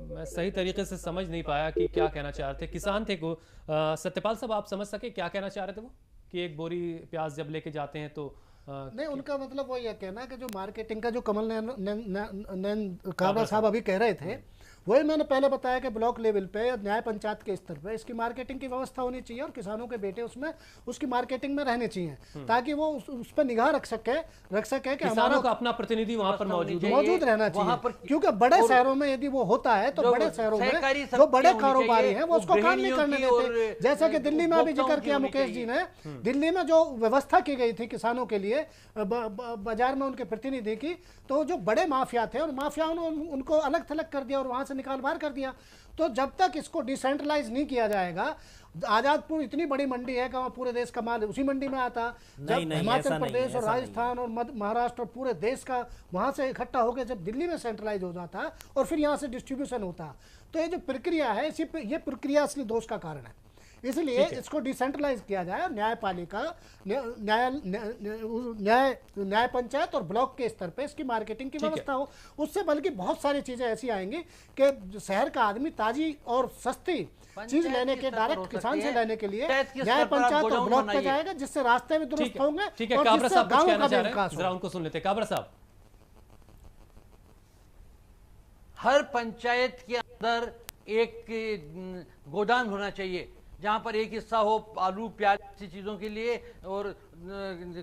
मैं सही तरीके से समझ नहीं पाया कि क्या कहना चाह रहे थे। किसान थे को सत्यपाल साहब, आप समझ सके क्या कहना चाह रहे थे वो, कि एक बोरी प्याज जब लेके जाते हैं तो नहीं, उनका मतलब वो ये कहना है कि जो मार्केटिंग का जो कमल नैन काबरा साहब अभी कह रहे थे, वही मैंने पहले बताया कि ब्लॉक लेवल पे या न्याय पंचायत के स्तर पे इसकी मार्केटिंग की व्यवस्था होनी चाहिए और किसानों के बेटे उसमें उसकी मार्केटिंग में रहने चाहिए, ताकि वो उस पर निगाह रख सके कि हमारा का अपना प्रतिनिधि वहां पर मौजूद रहना चाहिए। क्योंकि बड़े शहरों में यदि वो होता है तो बड़े शहरों में जो बड़े कारोबारी हैं वो उसको काम नहीं करने देते। जैसे कि दिल्ली में अभी जिक्र किया मुकेश जी ने, दिल्ली में जो व्यवस्था की गई थी किसानों के लिए बाजार में उनके प्रतिनिधि की, तो जो बड़े माफिया थे और माफियाओं ने उनको अलग थलग कर दिया और वहां से निकाल बाहर कर दिया। तो जब तक इसको डिसेंट्रलाइज नहीं किया जाएगा, आजादपुर इतनी बड़ी मंडी है कि पूरे देश का माल उसी मंडी में आता। जब हिमाचल प्रदेश और राजस्थान और महाराष्ट्र और पूरे देश का वहां से इकट्ठा होकर जब दिल्ली में सेंट्रलाइज हो जाता और फिर यहाँ से डिस्ट्रीब्यूशन होता, तो ये जो प्रक्रिया है, ये प्रक्रिया असली दोष का कारण है। इसलिए इसको डिसेंट्रलाइज किया जाए, न्यायपालिका, न्याय पंचायत और ब्लॉक के स्तर पे इसकी मार्केटिंग की व्यवस्था हो। उससे बल्कि बहुत सारी चीजें ऐसी आएंगी कि शहर का आदमी ताजी और सस्ती चीज लेने के, डायरेक्ट किसान से लेने के लिए न्याय पंचायत और ब्लॉक पे जाएगा, जिससे रास्ते भी दुरुस्त होंगे। ठीक है, काबरा साहब कुछ कहना चाह रहे हैं, जरा उनको सुन लेते हैं। काबरा साहब, हर पंचायत के अंदर एक गोदाम होना चाहिए जहां पर एक हिस्सा हो आलू प्याज ऐसी चीज़ों के लिए, और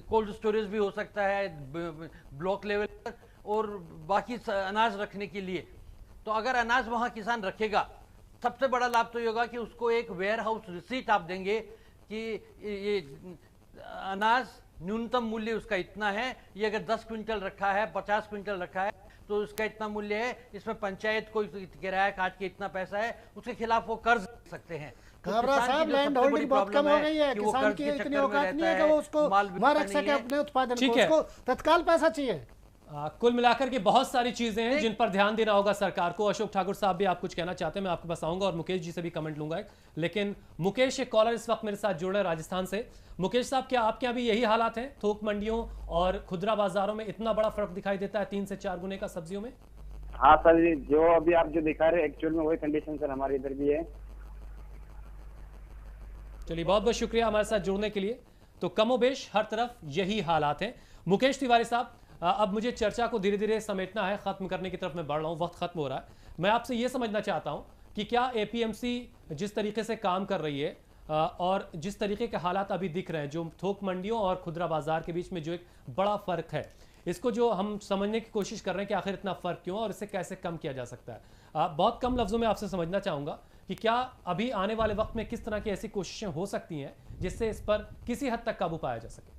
कोल्ड स्टोरेज भी हो सकता है ब्लॉक लेवल पर, और बाकी अनाज रखने के लिए। तो अगर अनाज वहां किसान रखेगा, सबसे बड़ा लाभ तो ये होगा कि उसको एक वेयर हाउस रिसीट आप देंगे कि ये अनाज न्यूनतम मूल्य उसका इतना है, ये अगर 10 क्विंटल रखा है, 50 क्विंटल रखा है तो उसका इतना मूल्य है, इसमें पंचायत को किराया काट के इतना पैसा है, उसके खिलाफ वो कर्ज ले सकते हैं। काबरा साहब, लैंड होल्डिंग बहुत कम हो गई है, किसान की इतनी औकात नहीं है कि वो उसको वहां रख सके अपने उत्पादन को, उसको तत्काल पैसा चाहिए। कुल मिलाकर के बहुत सारी चीजें हैं जिन पर ध्यान देना होगा सरकार को। अशोक ठाकुर साहब भी आप कुछ कहना चाहते हैं, मैं आपके पास आऊंगा और मुकेश जी से भी कमेंट लूंगा। लेकिन मुकेश, एक कॉलर इस वक्त मेरे साथ जुड़ रहे हैं राजस्थान से। मुकेश साहब, क्या आपके यहाँ भी यही हालात है? थोक मंडियों और खुदरा बाजारों में इतना बड़ा फर्क दिखाई देता है 3 से 4 गुने का सब्जियों में? हाँ सर जी, जो अभी आप जो दिखा रहे हैं एक्चुअल में वही कंडीशन सर हमारे इधर भी है। चलिए, बहुत बहुत शुक्रिया हमारे साथ जुड़ने के लिए। तो कमोबेश हर तरफ यही हालात हैं। मुकेश तिवारी साहब, अब मुझे चर्चा को धीरे धीरे समेटना है, खत्म करने की तरफ मैं बढ़ रहा हूँ, वक्त खत्म हो रहा है। मैं आपसे ये समझना चाहता हूँ कि क्या एपीएमसी जिस तरीके से काम कर रही है और जिस तरीके के हालात अभी दिख रहे हैं, जो थोक मंडियों और खुदरा बाजार के बीच में जो एक बड़ा फर्क है, इसको जो हम समझने की कोशिश कर रहे हैं कि आखिर इतना फर्क क्यों और इसे कैसे कम किया जा सकता है। बहुत कम लफ्जों में आपसे समझना चाहूँगा कि क्या अभी आने वाले वक्त में किस तरह की ऐसी कोशिशें हो सकती हैं जिससे इस पर किसी हद तक काबू पाया जा सके?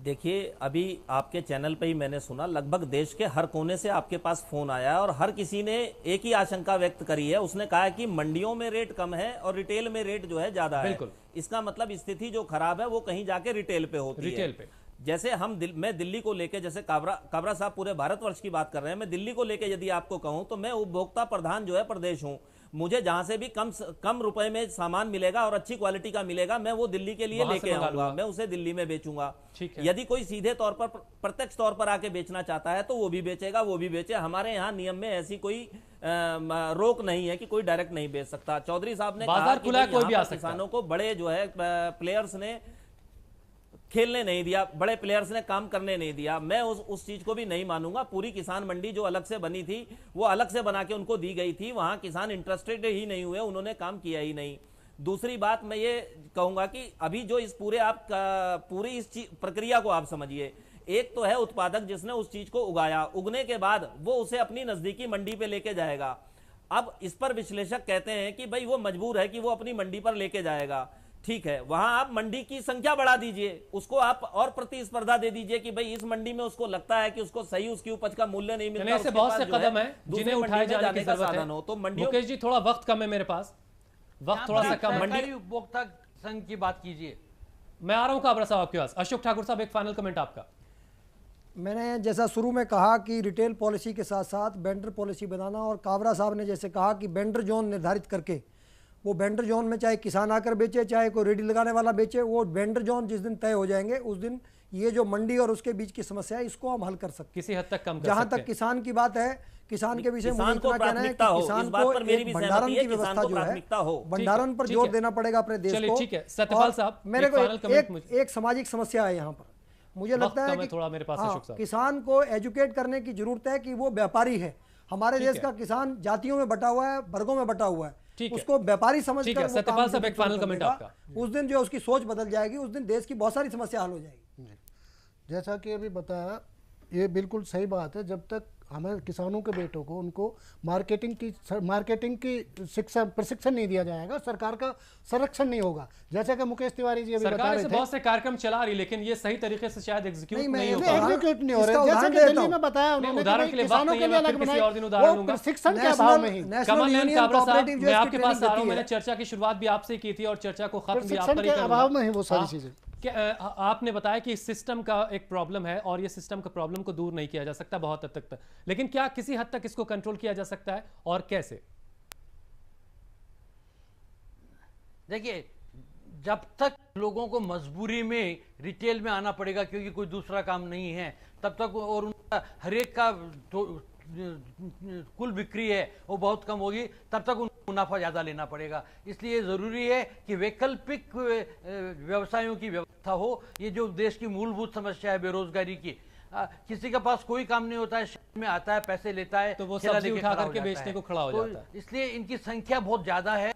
देखिए, अभी आपके चैनल पे ही मैंने सुना, लगभग देश के हर कोने से आपके पास फोन आया और हर किसी ने एक ही आशंका व्यक्त करी है। उसने कहा है कि मंडियों में रेट कम है और रिटेल में रेट जो है ज्यादा है। इसका मतलब स्थिति जो खराब है वो कहीं जाके रिटेल पे होती है। रिटेल पे जैसे मैं दिल्ली को लेके, जैसे काबरा साहब पूरे भारतवर्ष की बात कर रहे हैं, मैं दिल्ली को लेके यदि आपको कहूं तो मैं उपभोक्ता प्रधान जो है प्रदेश हूं। मुझे जहां से भी कम रुपए में सामान मिलेगा और अच्छी क्वालिटी का मिलेगा, मैं वो दिल्ली के लिए लेके आऊंगा, मैं उसे दिल्ली में बेचूंगा। यदि कोई सीधे तौर पर, प्रत्यक्ष तौर पर आके बेचना चाहता है तो वो भी बेचेगा, वो भी बेचे। हमारे यहाँ नियम में ऐसी कोई रोक नहीं है कि कोई डायरेक्ट नहीं बेच सकता। चौधरी साहब ने कहा कि किसानों को बड़े जो है प्लेयर्स ने खेलने नहीं दिया, बड़े प्लेयर्स ने काम करने नहीं दिया। मैं उस चीज को भी नहीं मानूंगा। पूरी किसान मंडी जो अलग से बनी थी वो अलग से बना के उनको दी गई थी, वहां किसान इंटरेस्टेड ही नहीं हुए, उन्होंने काम किया ही नहीं। दूसरी बात मैं ये कहूंगा कि अभी जो इस पूरी इस प्रक्रिया को आप समझिए, एक तो है उत्पादक जिसने उस चीज को उगाया, उगने के बाद वो उसे अपनी नजदीकी मंडी पे लेके जाएगा। अब इस पर विश्लेषक कहते हैं कि भाई वो मजबूर है कि वो अपनी मंडी पर लेके जाएगा। ठीक है, वहां आप मंडी की संख्या बढ़ा दीजिए, उसको आप और प्रतिस्पर्धा दे दीजिए कि भाई इस मंडी में उसको लगता है कि उसको सही उसकी उपज का मूल्य नहीं मिलता। ऐसे बहुत से कदम है जिन्हें उठाए जाने की जरूरत है। तो मुकेश जी, थोड़ा वक्त कम है मेरे पास, वक्त थोड़ा सा कम। मंडी उपभोक्ता संघ की बात कीजिए। मैं आ रहा हूं काबरा साहब आपके पास। अशोक ठाकुर साहब, एक फाइनल कमेंट आपका। मैंने जैसा शुरू में कहा कि रिटेल पॉलिसी के साथ साथ वेंडर पॉलिसी बनाना, और काबरा साहब ने जैसे कहा कि वेंडर जोन निर्धारित करके, वो वेंडर जोन में चाहे किसान आकर बेचे, चाहे कोई रेडी लगाने वाला बेचे, वो वेंडर जोन जिस दिन तय हो जाएंगे उस दिन ये जो मंडी और उसके बीच की समस्या है इसको हम हल कर सकते, किसी हद तक कम कर जहां तक किसान की बात है, किसान के विषय में इतना कहना है कि किसान को एक भंडारण की व्यवस्था जो है, भंडारण पर जोर देना पड़ेगा अपने देश को। ठीक है सत्यपाल साहब, मेरे को एक सामाजिक समस्या है यहाँ पर। मुझे लगता है कि किसान को एजुकेट करने की जरूरत है कि वो व्यापारी है। हमारे देश का किसान जातियों में बटा हुआ है, वर्गों में बटा हुआ है, उसको व्यापारी समझकर सत्यपाल साहब एक फाइनल कमेंट आपका। उस दिन जो उसकी सोच बदल जाएगी, उस दिन देश की बहुत सारी समस्या हल हो जाएगी। जैसा कि अभी बताया, ये बिल्कुल सही बात है। जब तक हमें किसानों के बेटों को उनको मार्केटिंग की शिक्षा प्रशिक्षण नहीं दिया जाएगा, सरकार का संरक्षण नहीं होगा। जैसे कि मुकेश तिवारी जी अभी बता रहे थे, बहुत से कार्यक्रम चला रही, लेकिन ये सही तरीके से शायद एग्जीक्यूट नहीं हो रहे। जैसे कि दिल्ली में बताया उन्होंने, किसानों के लिए अलग बनाई, प्रशिक्षण के अभाव में ही। मैं आपके पास आ रहा हूं, मैंने चर्चा की शुरुआत भी आपसे की थी और चर्चा को खत्म भी आप पर ही करूंगा। अभाव में ही वो सारी चीजें। आपने बताया कि सिस्टम का एक प्रॉब्लम है और ये सिस्टम का प्रॉब्लम को दूर नहीं किया जा सकता बहुत हद तक, लेकिन क्या किसी हद तक इसको कंट्रोल किया जा सकता है और कैसे? देखिए, जब तक लोगों को मजबूरी में रिटेल में आना पड़ेगा क्योंकि कोई दूसरा काम नहीं है, तब तक, और उनका हर एक का कुल बिक्री है वो बहुत कम होगी, तब तक उनको मुनाफा ज़्यादा लेना पड़ेगा। इसलिए ज़रूरी है कि वैकल्पिक व्यवसायों की व्यवस्था हो। ये जो देश की मूलभूत समस्या है बेरोजगारी की, किसी के पास कोई काम नहीं होता है, शहर में आता है, पैसे लेता है, तो वो सब्जी उठा करके बेचने को खड़ा हो जाता है। इसलिए इनकी संख्या बहुत ज़्यादा है,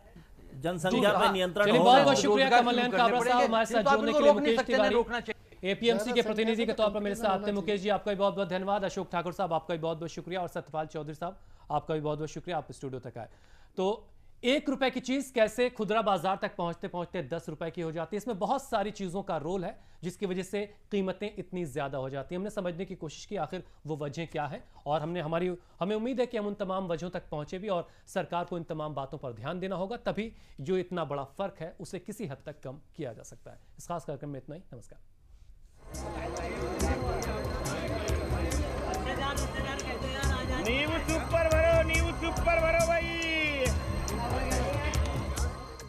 जनसंख्या पे नियंत्रण। बहुत बहुत शुक्रिया कमलनयन काबरा साहब हमारे साथ जुड़ने के लिए। मुकेश तिवारी एपीएमसी के प्रतिनिधि के तौर पर मेरे साथ थे। मुकेश जी, आपका भी बहुत बहुत धन्यवाद। अशोक ठाकुर साहब, आपका भी बहुत बहुत शुक्रिया। और सत्यपाल चौधरी साहब, आपका भी बहुत बहुत शुक्रिया, आप स्टूडियो तक आए। तो 1 रुपए की चीज कैसे खुदरा बाजार तक पहुंचते पहुंचते 10 रुपए की हो जाती है, इसमें बहुत सारी चीजों का रोल है जिसकी वजह से कीमतें इतनी ज्यादा हो जाती हैं। हमने समझने की कोशिश की आखिर वो वजह क्या है, और हमें उम्मीद है कि हम उन तमाम वजहों तक पहुंचे भी, और सरकार को इन तमाम बातों पर ध्यान देना होगा, तभी जो इतना बड़ा फर्क है उसे किसी हद तक कम किया जा सकता है। इस खास कार्यक्रम में इतना ही। नमस्कार। न्यूज़ सुपर भरो भाई।